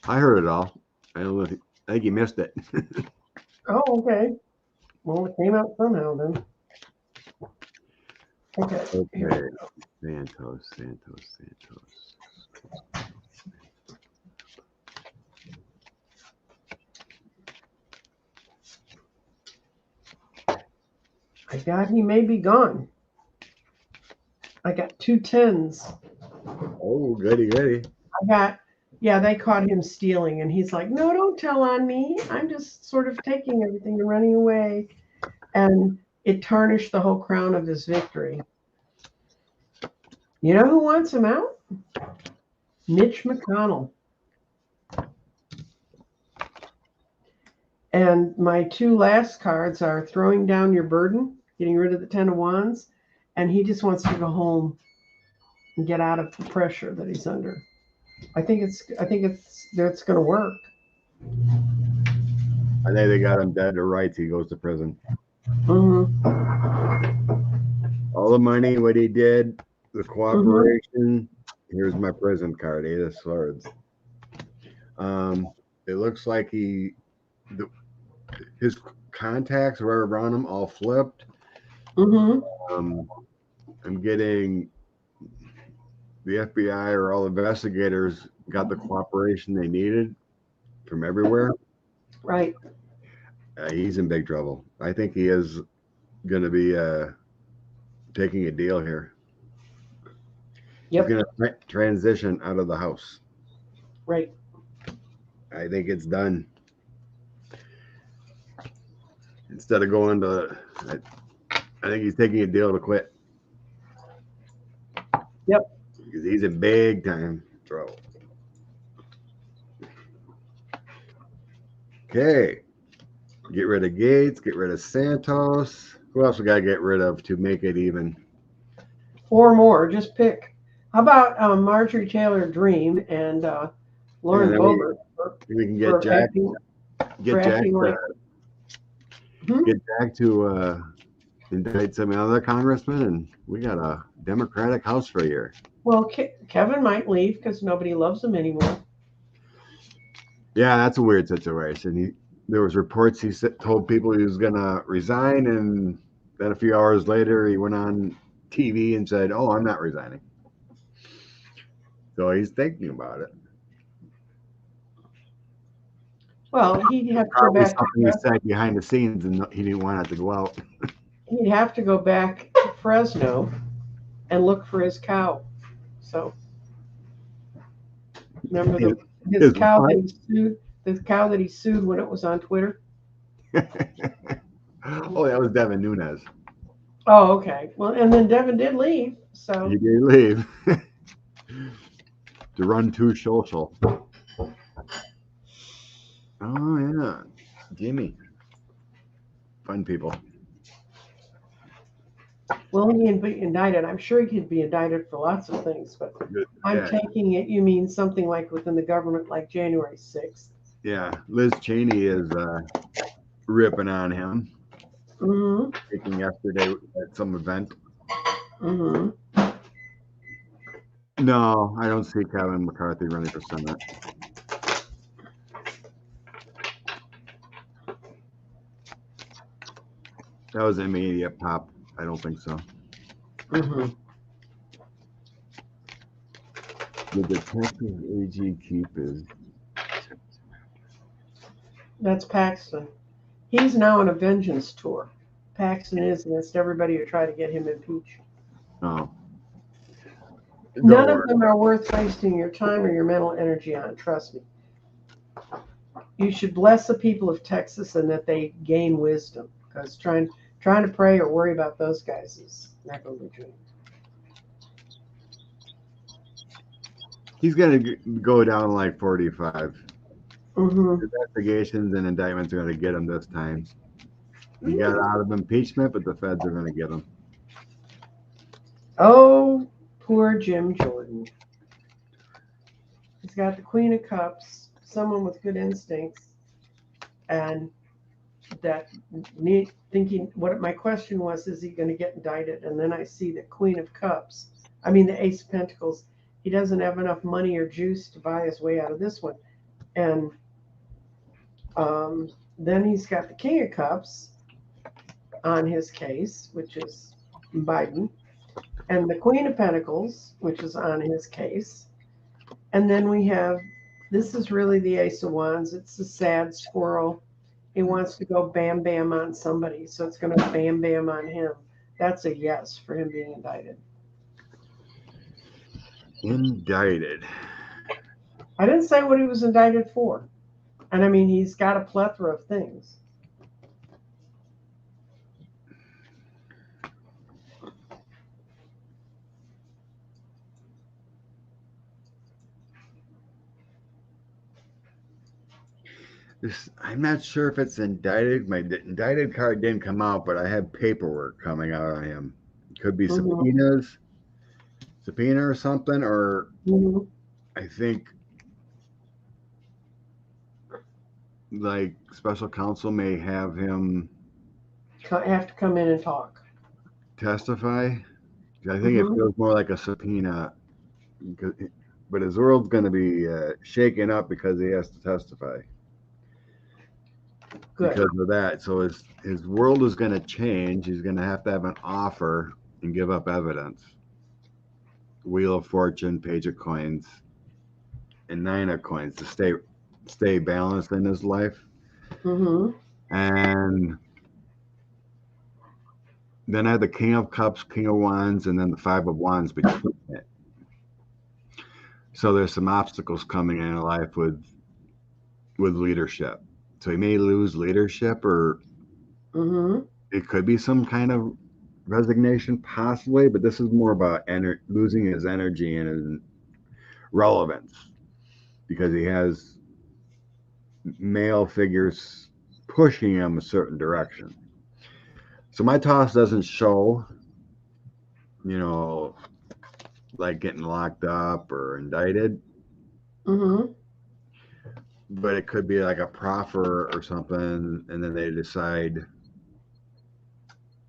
I heard it all. I don't know if I think you missed it. Oh, okay. Well, it came out somehow then. Okay. Here we go. Santos. I got he may be gone. I got 2 10s. Oh, goody. They caught him stealing, and he's like, no, don't tell on me. I'm just sort of taking everything and running away. And it tarnished the whole crown of his victory. You know who wants him out? Mitch McConnell. And my 2 last cards are throwing down your burden, getting rid of the 10 of Wands, and he just wants to go home and get out of the pressure that he's under. I think it's going to work. I think they got him dead to rights. He goes to prison. Mm-hmm. All the money, what he did, the cooperation. Here's my prison card, 8 of Swords. It looks like his contacts were around him all flipped. I'm getting the FBI or all investigators got the cooperation they needed from everywhere. Right. He's in big trouble. I think he is going to be taking a deal here. Yep. He's going to transition out of the house. Right. I think it's done. Instead of going to, I think he's taking a deal to quit. Yep. Because he's in big time trouble. Okay. Get rid of Gates, get rid of Santos. Who else we got to get rid of to make it even? 4 more. Just pick. How about Marjorie Taylor Greene and Lauren Boebert? We can get Jack. Get Jack to indict some other congressman, and we got a Democratic House for a year. Well, Kevin might leave because nobody loves him anymore. Yeah, that's a weird situation. There was reports he told people he was going to resign, and then a few hours later he went on TV and said, "Oh, I'm not resigning." So he's thinking about it. Well, he'd have to go back. Something he said behind the scenes, and he didn't want it to go out. He'd have to go back to Fresno and look for his cow. So remember his cow that he sued. The cow that he sued when it was on Twitter. Oh, that was Devin Nunes. Oh, okay. Well, and then Devin did leave. So he did leave to run Too Social. Oh yeah, Jimmy. Fun people. Well, he can be indicted. I'm sure he could be indicted for lots of things, but I'm taking it. You mean something like within the government, like January 6th? Yeah, Liz Cheney is ripping on him. Speaking yesterday at some event. No, I don't see Kevin McCarthy running for Senate. That was immediate pop. I don't think so. Did the Texas AG keep his? That's Paxton. He's now on a vengeance tour. Paxton is against everybody who tried to get him impeached. Oh. None of them are worth wasting your time or your mental energy on, trust me. You should bless the people of Texas and that they gain wisdom. because trying to pray or worry about those guys is not going to be true. He's going to go down like 45. Mm-hmm. Investigations and indictments are going to get him this time. He got out of impeachment, but the feds are going to get him. Oh, poor Jim Jordan. He's got the Queen of Cups, someone with good instincts, and that thinking. What my question was: is he going to get indicted? And then I see the Queen of Cups. I mean, the Ace of Pentacles. He doesn't have enough money or juice to buy his way out of this one, and then he's got the King of Cups on his case, which is Biden, and the Queen of Pentacles, which is on his case. And then we have, this is really the Ace of Wands. It's the sad squirrel. He wants to go bam, bam on somebody. So it's going to bam, bam on him. That's a yes for him being indicted. Indicted. I didn't say what he was indicted for. And I mean, he's got a plethora of things. I'm not sure if it's indicted. My indicted card didn't come out, but I have paperwork coming out on him. Could be subpoena or something, or I think like special counsel may have him have to come in and talk. Testify. I think it feels more like a subpoena, but his world's going to be shaken up because he has to testify. Good. Because of that. So his world is going to change. He's going to have an offer and give up evidence. Wheel of Fortune, Page of Coins, and Nine of Coins to stay balanced in his life. And then I had the King of Cups, King of Wands, and then the Five of Wands between it. So there's some obstacles coming in life with leadership. So he may lose leadership, or it could be some kind of resignation, possibly. But this is more about losing his energy and his relevance, because he has male figures pushing him a certain direction. So my toss doesn't show, like getting locked up or indicted. But it could be like a proffer or something, and then they decide,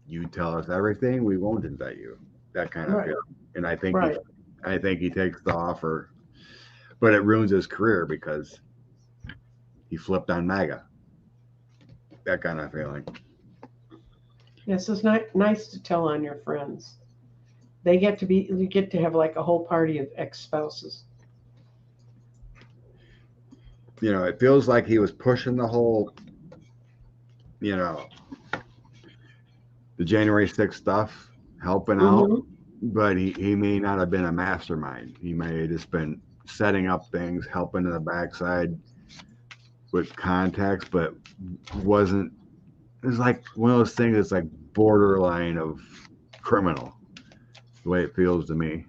you tell us everything, we won't indict you. That kind of feeling. And I think he takes the offer, but it ruins his career because he flipped on MAGA. That kind of feeling. Yes, it's nice to tell on your friends. You get to have like a whole party of ex-spouses. It feels like he was pushing the whole, the January 6th stuff, helping out, but he may not have been a mastermind. He may have just been setting up things, helping in the backside with contacts, but it was like one of those things that's like borderline of criminal, the way it feels to me.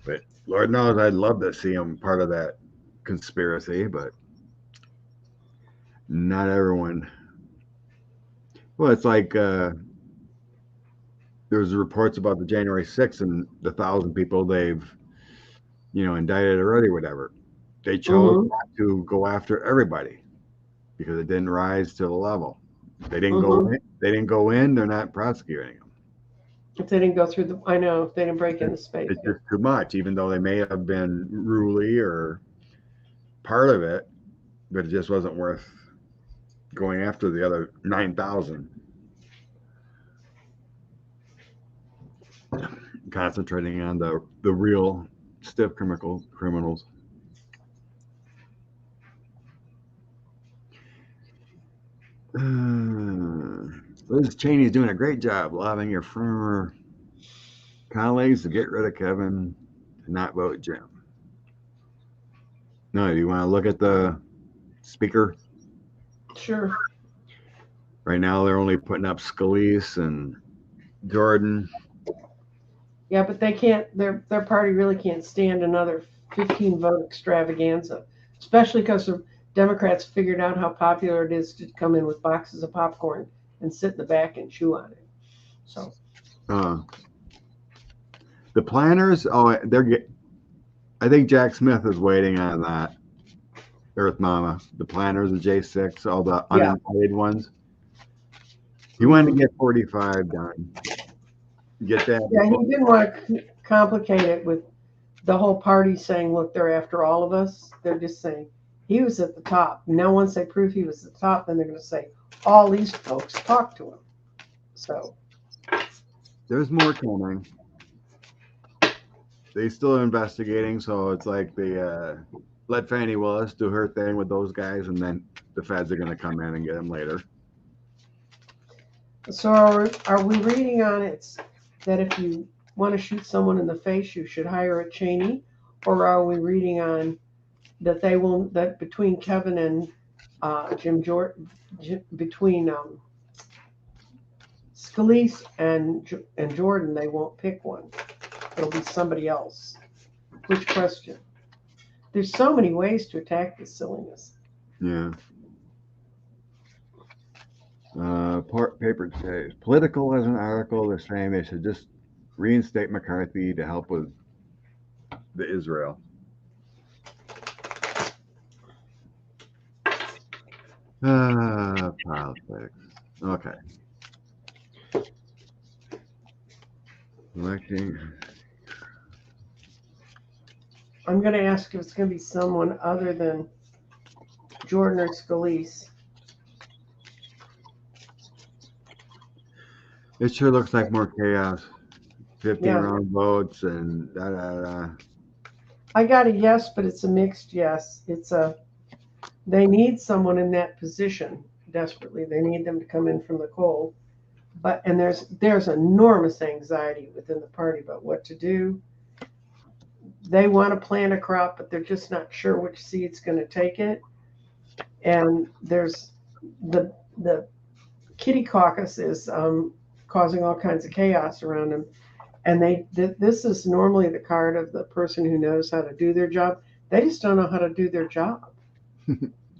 But Lord knows I'd love to see him part of that conspiracy, but not everyone. Well, it's like there was reports about the January 6th and the 1,000 people they've indicted already, whatever. They chose not to go after everybody because it didn't rise to the level. They didn't go in. They didn't go in. They're not prosecuting them. If they didn't go through I know, if they didn't break in the space. It's just too much, even though they may have been ruly or part of it, but it just wasn't worth going after the other 9,000. Concentrating on the real stiff criminals. Liz Cheney's doing a great job lobbying your former colleagues to get rid of Kevin and not vote Jim. No, you want to look at the speaker? Sure. Right now, they're only putting up Scalise and Jordan. Yeah, but they can't. Their party really can't stand another 15 vote extravaganza, especially because the Democrats figured out how popular it is to come in with boxes of popcorn and sit in the back and chew on it. So The planners, I think Jack Smith is waiting on that. Earth Mama, the planners, the J6, all the yeah, unemployed ones. He wanted to get 45 done. Get that. yeah, he didn't want to complicate it with the whole party saying, "Look, they're after all of us." They're just saying he was at the top. Now, once they prove he was at the top, then they're going to say all these folks talked to him. So There's more coming. They still investigating, so it's like they let Fannie Willis do her thing with those guys, and then the feds are going to come in and get them later. So are we reading on it that if you want to shoot someone in the face, you should hire a Cheney, or are we reading on that they won't, that between Kevin and Jim Jordan, between Scalise and Jordan, they won't pick one. It'll be somebody else. Which question? There's so many ways to attack this silliness. Yeah. Paper says Political has an article that's saying they should just reinstate McCarthy to help with the Israel. Politics. Okay. Electing. I'm going to ask if it's going to be someone other than Jordan or Scalise. It sure looks like more chaos. 50 Yeah. round votes and da da da. I got a yes, but it's a mixed yes. They need someone in that position desperately. They need them to come in from the cold. And there's enormous anxiety within the party about what to do. They want to plant a crop, but they're just not sure which seed's going to take it. And there's the kitty caucus is causing all kinds of chaos around them. And this is normally the card of the person who knows how to do their job. They just don't know how to do their job.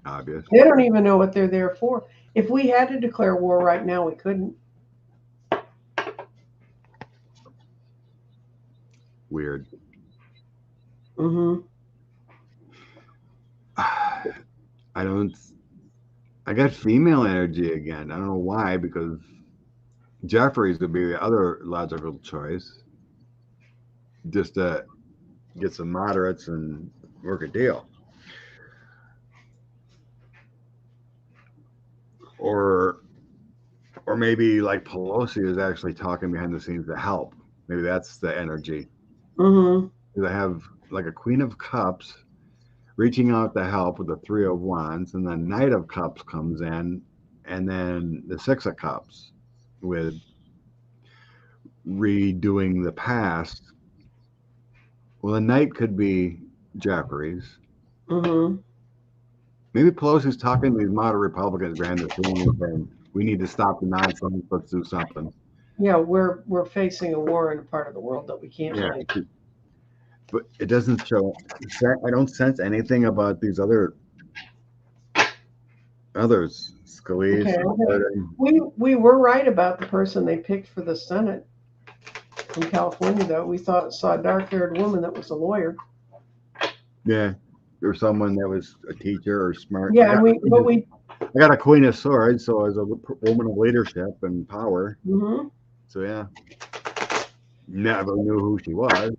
Obvious. They don't even know what they're there for. If we had to declare war right now, we couldn't. Weird. Mm-hmm. I got female energy again. I don't know why, because Jeffries would be the other logical choice. Just to get some moderates and work a deal. Or maybe like Pelosi is actually talking behind the scenes to help. Maybe that's the energy. Mm-hmm. Because I have like a Queen of Cups reaching out to help with the Three of Wands, and then Knight of Cups comes in, and then the Six of Cups with redoing the past. Well, the Knight could be Jeffries. Mm-hmm. Maybe Pelosi's talking to these moderate Republicans behind the scenes saying, we need to stop the nonsense, let's do something. Yeah, we're facing a war in a part of the world that we can't really. But it doesn't show. I don't sense anything about these others. Scalise. Okay. We were right about the person they picked for the Senate from California, though. We saw a dark-haired woman that was a lawyer. Yeah, or someone that was a teacher or smart. Yeah, I got a Queen of Swords, so as a woman of leadership and power. Mm-hmm. So yeah, never knew who she was,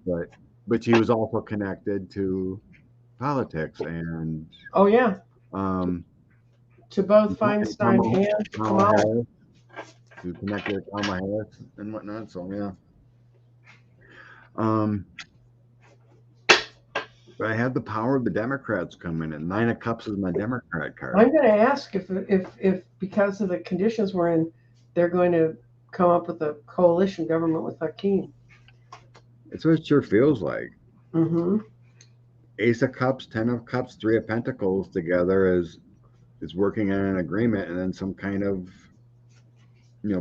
but she was also connected to politics and oh yeah, to both Feinstein and Kamala Harris. She was connected to Kamala Harris and whatnot. So yeah. But I had the power of the Democrats coming in. Nine of Cups is my Democrat card. I'm going to ask if because of the conditions we're in, they're going to come up with a coalition government with Hakeem. It's what it sure feels like. Mm-hmm. Ace of Cups, 10 of Cups, 3 of Pentacles together is working on an agreement, and then some kind of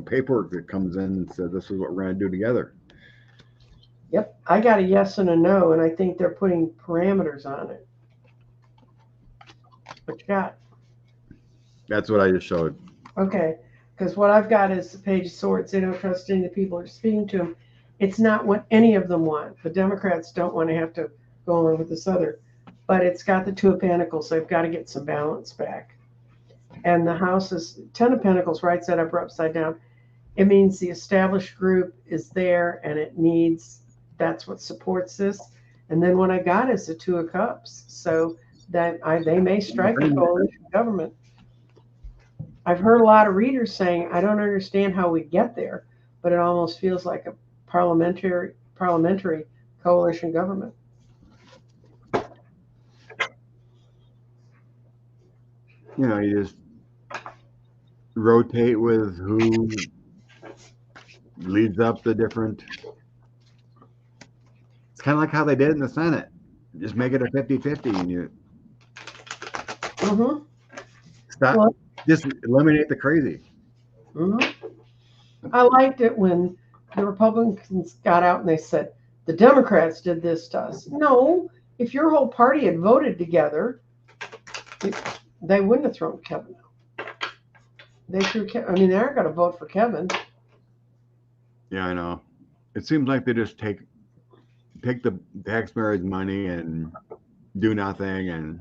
paperwork that comes in and says this is what we're going to do together. Yep, I got a yes and a no, and I think they're putting parameters on it. What you got? That's what I just showed. Okay, because what I've got is the Page of Swords. They don't trust any of the people who are speaking to them. It's not what any of them want. The Democrats don't want to have to go along with this other, but it's got the Two of Pentacles. They've got to get some balance back. And the House is Ten of Pentacles, right side up or upside down. It means the established group is there, and it needs, that's what supports this. And then what I got is the Two of Cups. So that they may strike a coalition government. I've heard a lot of readers saying, I don't understand how we get there, but it almost feels like a parliamentary coalition government. You just rotate with who leads up the different. It's kind of like how they did in the Senate. Just make it a 50-50 and you stop. Well, just eliminate the crazy. I liked it when the Republicans got out and they said, the Democrats did this to us. No, if your whole party had voted together, they wouldn't have thrown Kevin out. They threw Kevin. I mean, they aren't going to vote for Kevin. Yeah, I know. It seems like they just take the taxpayers' money and do nothing and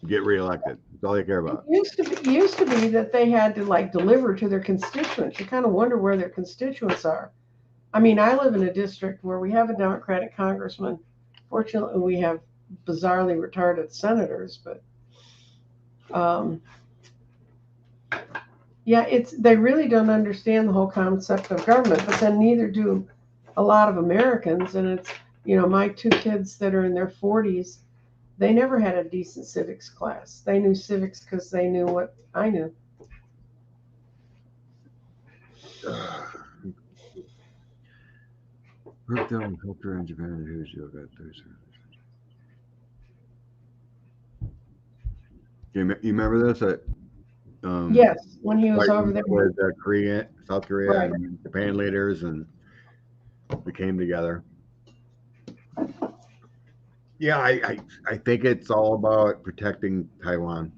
get reelected. That's all they care about. It used to be that they had to deliver to their constituents. You kind of wonder where their constituents are. I mean, I live in a district where we have a Democratic congressman. Fortunately, we have bizarrely retarded senators, but they really don't understand the whole concept of government, but then neither do a lot of Americans. And it's, my two kids that are in their 40s, they never had a decent civics class. They knew civics because they knew what I knew. Worked out in culture in Japan. You remember this? Yes, when he was over there with South Korea, right, and Japan leaders, and we came together. Yeah, I think it's all about protecting Taiwan.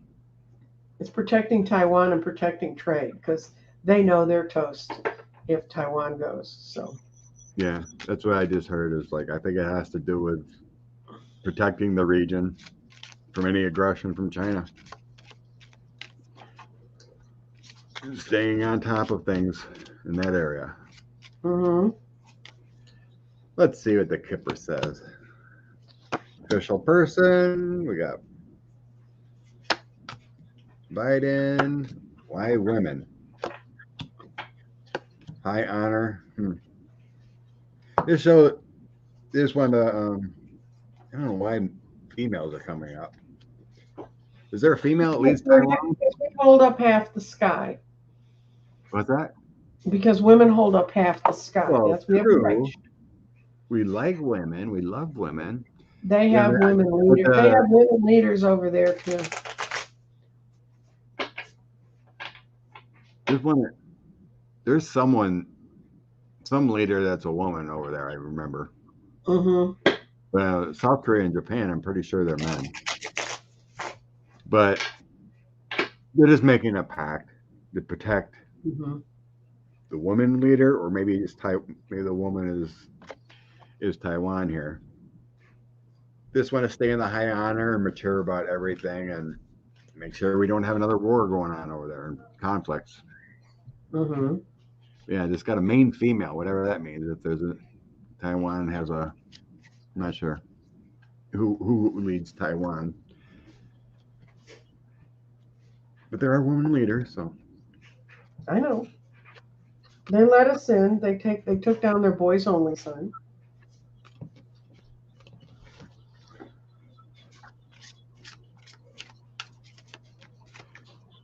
It's protecting Taiwan and protecting trade because they know they're toast if Taiwan goes. So. Yeah, that's what I just heard. Is I think it has to do with protecting the region from any aggression from China. Staying on top of things in that area. Let's see what the Kipper says. Official person, we got Biden. Why women? High honor. This one, I don't know why females are coming up. Is there a female at least? We hold up half the sky. What's that? Because women hold up half the sky. Well, that's true. We like women. We love women. They have women leaders. They have women leaders over there too. There's some leader that's a woman over there. I remember. South Korea and Japan, I'm pretty sure they're men. But they're just making a pact to protect the woman leader, or maybe maybe the woman is Taiwan here. Just want to stay in the high honor and mature about everything and make sure we don't have another war going on over there and conflicts. Yeah, just got a main female, whatever that means. If there's Taiwan has I'm not sure who leads Taiwan. But there are women leaders, so. I know. They let us in. They took down their boys only sign.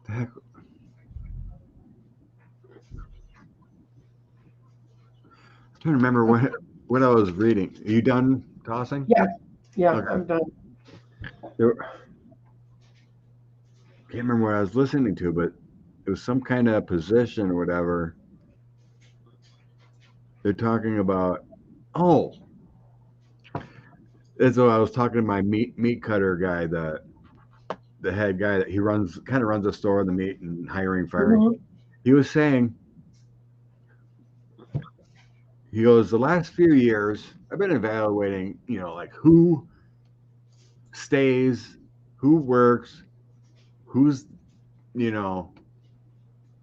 The heck? I'm trying to remember what I was reading. Are you done tossing? Yeah, okay. I'm done. Can't remember what I was listening to, but it was some kind of position or whatever. They're talking about, oh, that's what I was talking to my meat cutter guy, the head guy that he kind of runs a store, the meat and hiring, firing. Mhm. He was saying, he goes, the last few years, I've been evaluating, like who stays, who works, who's, you know,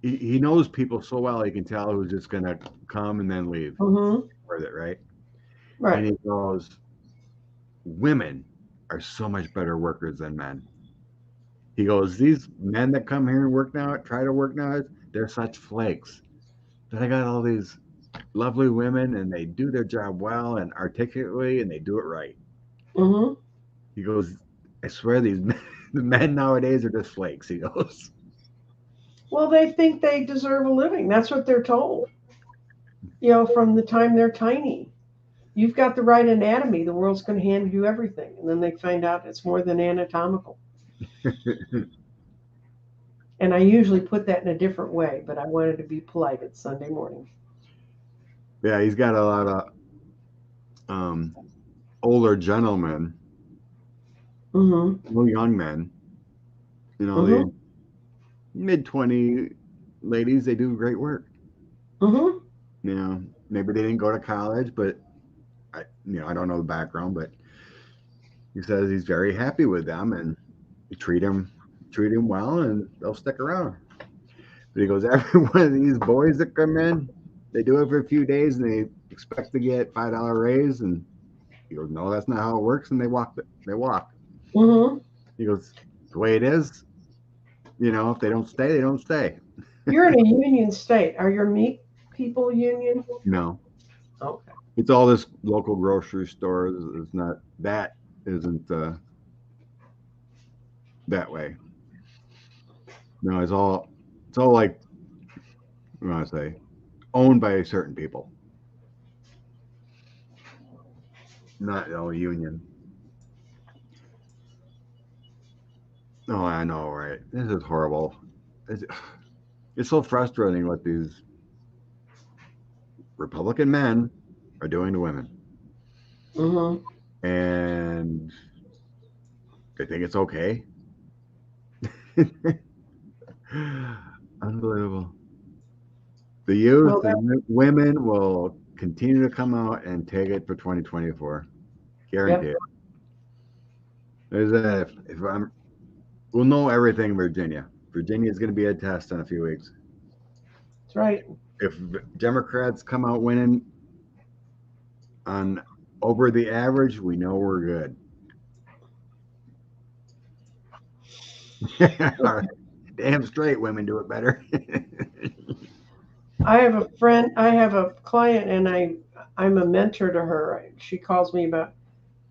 he knows people so well he can tell who's just gonna come and then leave Mhm. with it, right? And Right. he goes, women are so much better workers than men. He goes, these men that come here and work now, try to work now, they're such flakes. Then I got all these lovely women and they do their job well and articulately and they do it right. Mhm. He goes, I swear these men, the men nowadays are just flakes. He goes, Well, they think they deserve a living. That's what they're told. From the time they're tiny. You've got the right anatomy. The world's going to hand you everything. And then they find out it's more than anatomical. And I usually put that in a different way, but I wanted to be polite. It's Sunday morning. yeah, he's got a lot of um, older gentlemen, Mm-hmm. no young men. The Mm-hmm. mid-20 ladies, they do great work. Mm-hmm. Maybe they didn't go to college, but I don't know the background, but he says he's very happy with them and treat him well, and they'll stick around. But he goes, every one of these boys that come in, they do it for a few days and they expect to get $5 raise, and he goes, no, that's not how it works, and they walk. They walk. Mm-hmm. He goes, the way it is, if they don't stay, they don't stay. You're in a union state. Are your meat people union? No, Okay. it's all this local grocery stores. It's not that isn't that way. No, it's all like I want to say owned by certain people, not union. Oh, I know, right? This is horrible. It's, it's so frustrating what these Republican men are doing to women, Mm-hmm. and they think it's okay. Unbelievable. The Well, youth and women will continue to come out and take it for 2024. Guarantee yep, it. There's if we'll know everything Virginia. Virginia is going to be a test in a few weeks. that's right. If Democrats come out winning on over the average, we know we're good. Damn straight, women do it better. I have a friend. I have a client, and I'm a mentor to her. She calls me about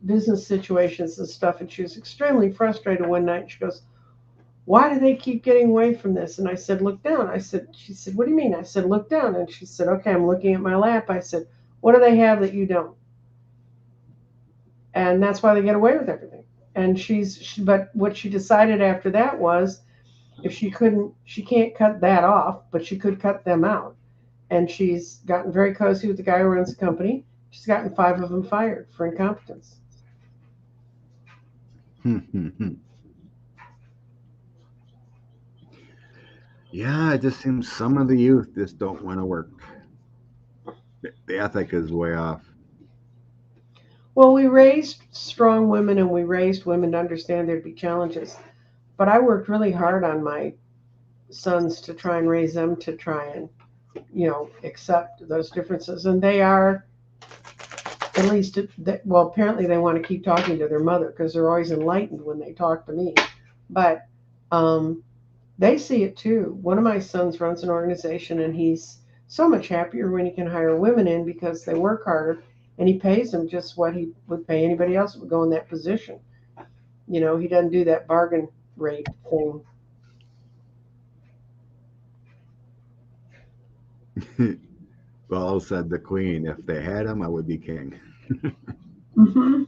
business situations and stuff, and she was extremely frustrated one night. She goes, why do they keep getting away from this? And I said, look down. She said, what do you mean? I said, look down. And she said, okay, I'm looking at my lap. I said, what do they have that you don't? And that's why they get away with everything. And but what she decided after that was if she can't cut that off, but she could cut them out. And she's gotten very cozy with the guy who runs the company. She's gotten 5 of them fired for incompetence. Yeah, it just seems some of the youth just don't want to work. The ethic is way off. Well, we raised strong women and we raised women to understand there'd be challenges. But I worked really hard on my sons to try and raise them to try and, accept those differences. And they are, at least, well, apparently they want to keep talking to their mother because they're always enlightened when they talk to me. But um, they see it too. One of my sons runs an organization and he's so much happier when he can hire women in because they work harder and he pays them just what he would pay anybody else that would go in that position. He doesn't do that bargain rate thing. Well said the queen. If they had him, I would be king. Mm-hmm.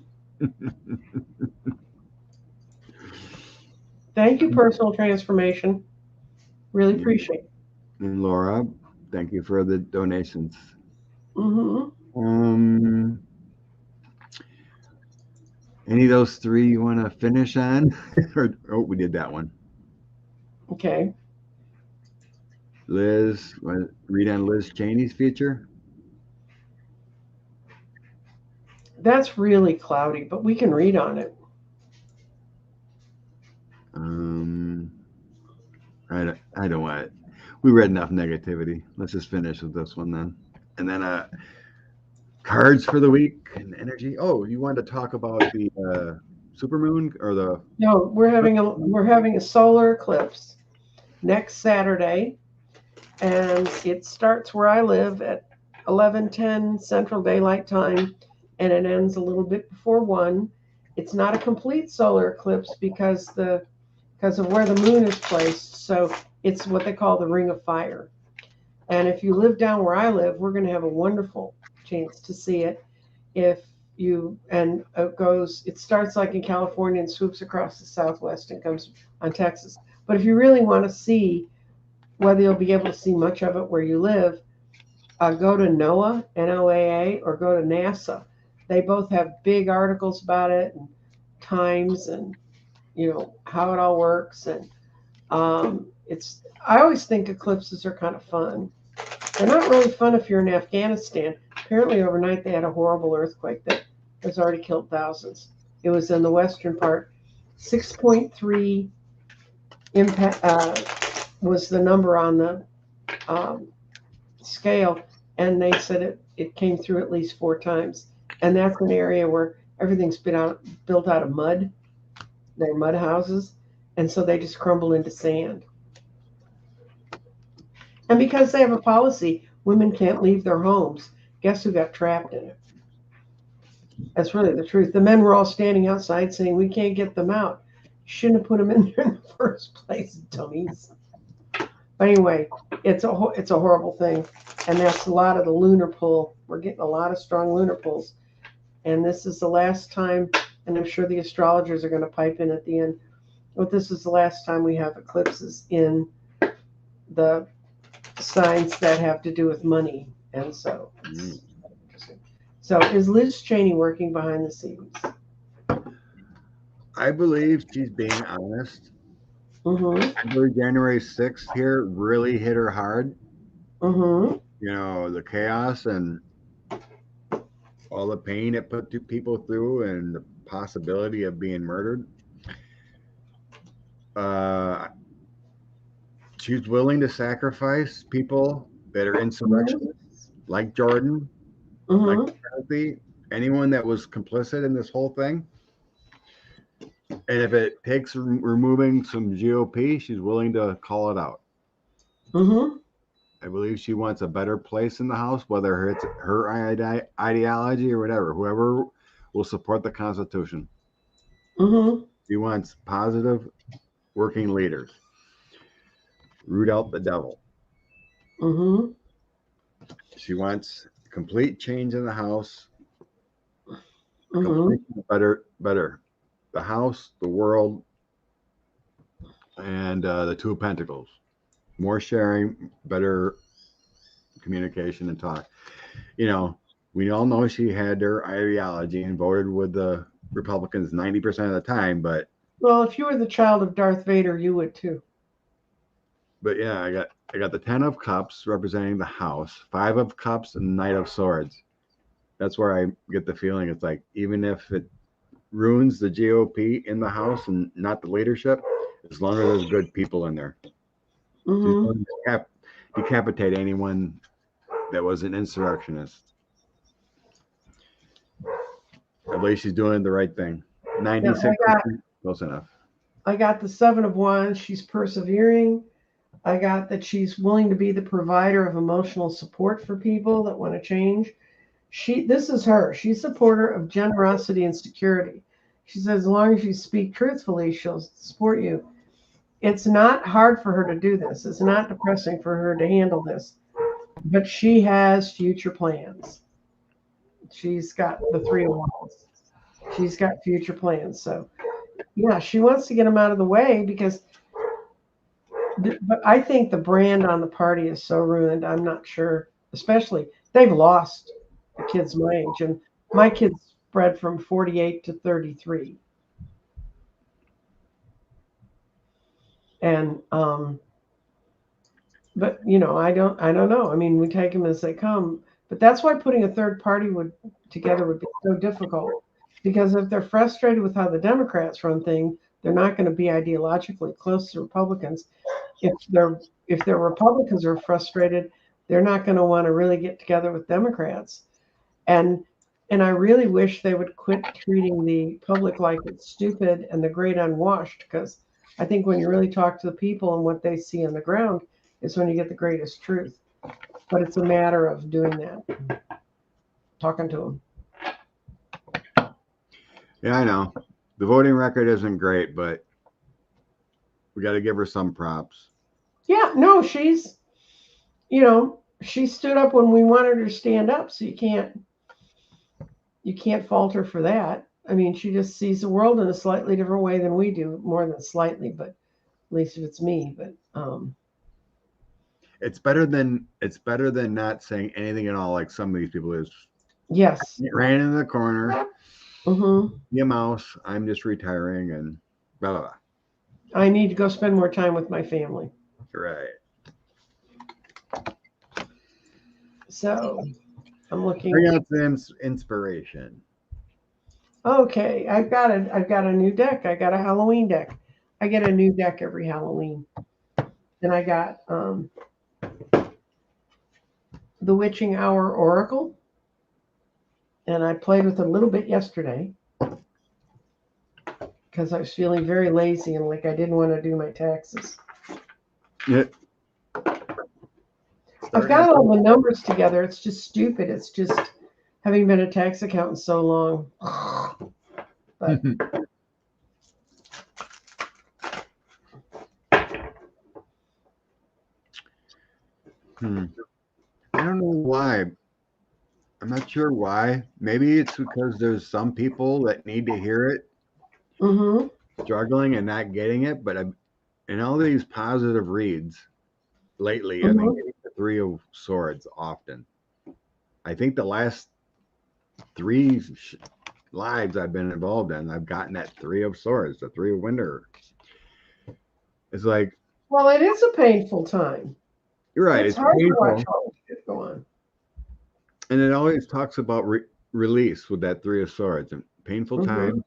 Thank you, personal transformation. Really appreciate it. And Laura, thank you for the donations. Mm-hmm. Any of those three you want to finish on? Oh, we did that one. Okay. Liz, read on Liz Cheney's future. That's really cloudy, but we can read on it. I don't want it. We read enough negativity. Let's just finish with this one then. And then cards for the week and energy. Oh, you wanted to talk about the supermoon or the? No, we're having a solar eclipse next Saturday, and it starts where I live at 11:10 Central Daylight Time, and it ends a little bit before 1. It's not a complete solar eclipse because of where the moon is placed, so it's what they call the Ring of Fire. And if you live down where I live, we're going to have a wonderful chance to see it. It starts like in California and swoops across the Southwest and comes on Texas. But if you really want to see whether you'll be able to see much of it where you live, go to NOAA, NOAA, or go to NASA. They both have big articles about it and times and how it all works. And I always think eclipses are kind of fun. They're not really fun if you're in Afghanistan. Apparently overnight they had a horrible earthquake that has already killed thousands. It was in the western part. 6.3 impact was the number on the scale, and they said it came through at least 4 times. And that's an area where everything's been built out of mud. They're mud houses, and so they just crumble into sand. And because they have a policy, women can't leave their homes. Guess who got trapped in it? That's really the truth. The men were all standing outside saying, "We can't get them out." Shouldn't have put them in there in the first place, dummies. But anyway, it's a horrible thing, and that's a lot of the lunar pull. We're getting a lot of strong lunar pulls, and this is the last time. And I'm sure the astrologers are going to pipe in at the end. But this is the last time we have eclipses in the signs that have to do with money, and so it's interesting. So is Liz Cheney working behind the scenes? I believe she's being honest. Mm-hmm. January 6th here really hit her hard. Mm-hmm. The chaos and all the pain it put people through and the possibility of being murdered. She's willing to sacrifice people that are insurrectionists, like Jordan, like McCarthy, anyone that was complicit in this whole thing. And if it takes removing some GOP, she's willing to call it out. Mm-hmm. I believe she wants a better place in the House, whether it's her ideology or whatever. Whoever will support the Constitution. Mm-hmm. She wants positive working leaders. Root out the devil. Mm-hmm. She wants complete change in the House. Mm-hmm. Better. The House, the world, and the Two of Pentacles. More sharing, better communication and talk. We all know she had her ideology and voted with the Republicans 90% of the time, but well, if you were the child of Darth Vader, you would too. But yeah, I got the 10 of Cups representing the House, 5 of Cups, and Knight of Swords. That's where I get the feeling it's like even if it ruins the GOP in the House and not the leadership, as long as there's good people in there. Mm-hmm. She's going to decapitate anyone that was an insurrectionist. At least she's doing the right thing. 96% close enough. I got the 7 of Wands. She's persevering. I got that she's willing to be the provider of emotional support for people that want to change. This is her. She's a supporter of generosity and security. She says, as long as you speak truthfully, she'll support you. It's not hard for her to do this. It's not depressing for her to handle this. But she has future plans. She's got the 3 of Wands. She's got future plans. So, yeah, she wants to get them out of the way because But I think the brand on the party is so ruined. I'm not sure, especially they've lost the kids my age, and my kids spread from 48 to 33. And but I don't know. I mean, we take them as they come, but that's why putting a third party together would be so difficult, because if they're frustrated with how the Democrats run things, they're not going to be ideologically close to Republicans. If their Republicans are frustrated, they're not going to want to really get together with Democrats. And I really wish they would quit treating the public like it's stupid and the great unwashed, because I think when you really talk to the people and what they see on the ground is when you get the greatest truth. But it's a matter of doing that, talking to them. Yeah, I know. The voting record isn't great, but we got to give her some props. Yeah, no, she stood up when we wanted her to stand up, so you can't fault her for that. I mean, she just sees the world in a slightly different way than we do, more than slightly, but at least if it's me. But it's better than not saying anything at all, like some of these people is. Yes. Ran in the corner. Mm-hmm. You mouse. I'm just retiring and blah blah blah. I need to go spend more time with my family. Right. So I'm looking. Bring out some inspiration. Okay, I've got a new deck. I got a Halloween deck. I get a new deck every Halloween. And I got the Witching Hour Oracle. And I played with it a little bit yesterday because I was feeling very lazy and like I didn't want to do my taxes. Yeah. I've got all the numbers together. It's just stupid. It's just having been a tax accountant so long. But I don't know why. I'm not sure why. Maybe it's because there's some people that need to hear it, struggling and not getting it. But in all these positive reads lately, I've been getting the Three of Swords often. I think the last 3 lives I've been involved in, I've gotten that Three of Swords, the Three of Winter. It's like, well, it is a painful time. You're right. It's hard painful to watch all this shit go on. And it always talks about release with that Three of Swords and painful time,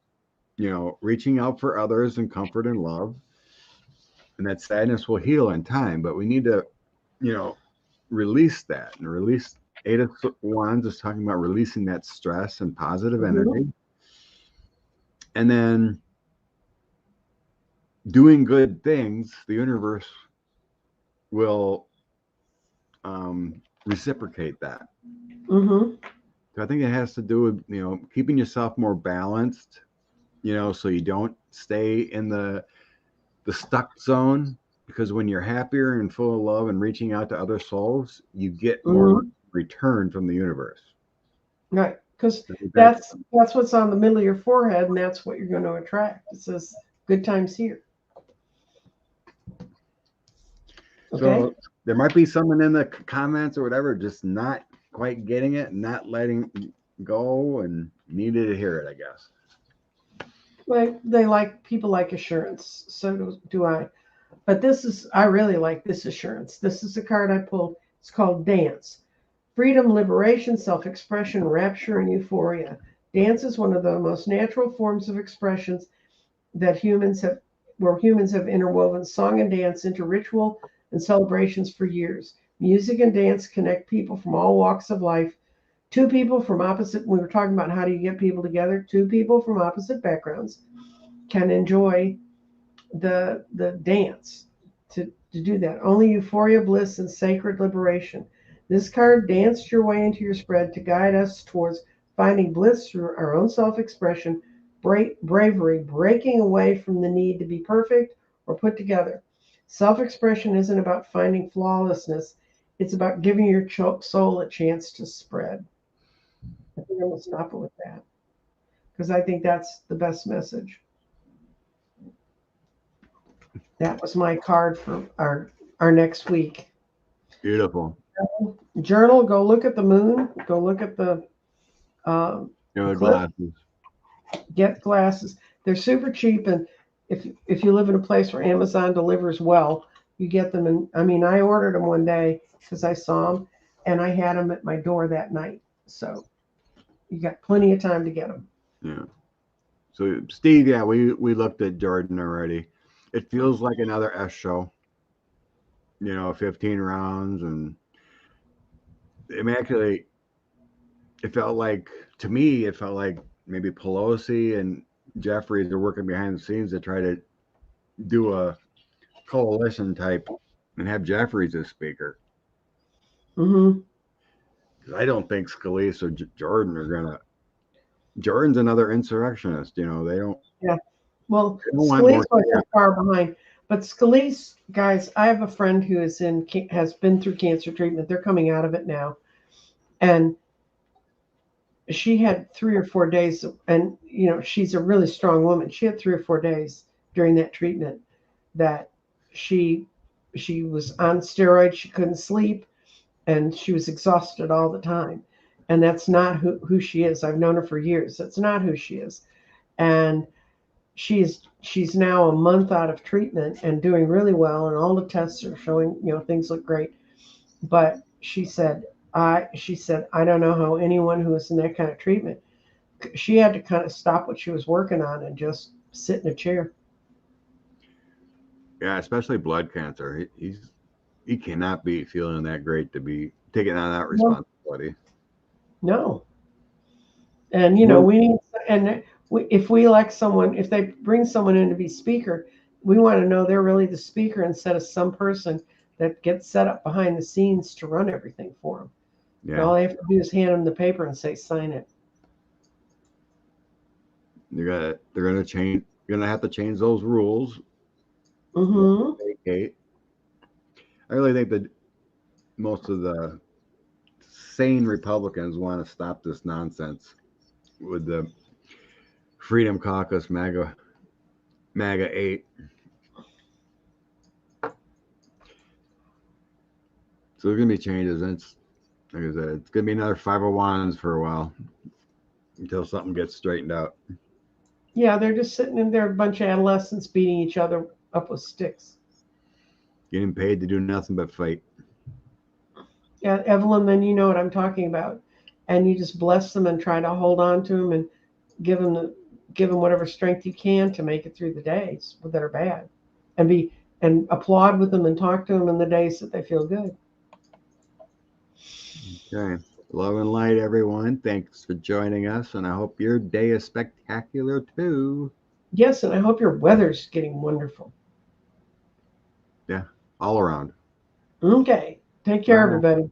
reaching out for others and comfort and love. And that sadness will heal in time, but we need to, release that and release. Eight of Wands is talking about releasing that stress and positive energy. And then doing good things, the universe will reciprocate that. So I think it has to do with, keeping yourself more balanced, so you don't stay in the stuck zone, because when you're happier and full of love and reaching out to other souls, you get more return from the universe. Right. Because that's what's on the middle of your forehead, and that's what you're going to attract. It says good times here. Okay. So there might be someone in the comments or whatever just not quite getting it, not letting go, and needed to hear it, I guess. Like people like assurance. So do I. But I really like this assurance. This is a card I pulled. It's called Dance. Freedom, liberation, self-expression, rapture, and euphoria. Dance is one of the most natural forms of expressions where humans have interwoven song and dance into ritual and celebrations for years. Music and dance connect people from all walks of life. We were talking about how do you get people together. Two people from opposite backgrounds can enjoy the dance to do that. Only euphoria, bliss, and sacred liberation. This card danced your way into your spread to guide us towards finding bliss through our own self-expression, bravery, breaking away from the need to be perfect or put together. Self-expression isn't about finding flawlessness. It's about giving your soul a chance to spread. I think I'm going to stop it with that, because I think that's the best message. That was my card for our next week. Beautiful. Journal. Go look at the moon. Go look at the The clip. glasses. Get glasses. They're super cheap, and if you live in a place where Amazon delivers well, you get them. And I mean, I ordered them one day because I saw them, and I had them at my door that night. So you got plenty of time to get them. Yeah. So Steve, yeah, we looked at Jordan already. It feels like another S show. 15 rounds, and actually, it felt like, to me, it felt like maybe Pelosi and Jeffries are working behind the scenes to try to do a coalition type and have Jeffries as speaker. Mm-hmm. I don't think Scalise or Jordan are gonna. Jordan's another insurrectionist. They don't. Yeah. Well, They don't want Scalise more wasn't far behind, but Scalise, guys, I have a friend who has been through cancer treatment. They're coming out of it now, and she had 3 or 4 days, and she's a really strong woman. She had 3 or 4 days during that treatment that she was on steroids. She couldn't sleep, and she was exhausted all the time. And that's not who she is. I've known her for years. That's not who she is. And she's now a month out of treatment and doing really well, and all the tests are showing things look great. But she said I don't know how anyone who is in that kind of treatment, she had to kind of stop what she was working on and just sit in a chair. Yeah, especially blood cancer. He cannot be feeling that great to be taking on that responsibility. No. And we need, and if we elect someone, if they bring someone in to be speaker, we want to know they're really the speaker instead of some person that gets set up behind the scenes to run everything for them. Yeah. All they have to do is hand them the paper and say, sign it. They're gonna change. You're gonna have to change those rules. Mm-hmm. Vacate. I really think that most of the sane Republicans want to stop this nonsense with the Freedom Caucus, MAGA 8. So there's gonna be changes, and it's, like I said, it's gonna be another 501s for a while until something gets straightened out. Yeah, they're just sitting in there, a bunch of adolescents beating each other up with sticks. Getting paid to do nothing but fight. Yeah, Evelyn, then you know what I'm talking about. And you just bless them and try to hold on to them and give them whatever strength you can to make it through the days that are bad, and applaud with them and talk to them in the days that they feel good. Okay. Love and light, everyone. Thanks for joining us, and I hope your day is spectacular too. Yes, and I hope your weather's getting wonderful. Yeah, all around. Okay. Take care, everybody.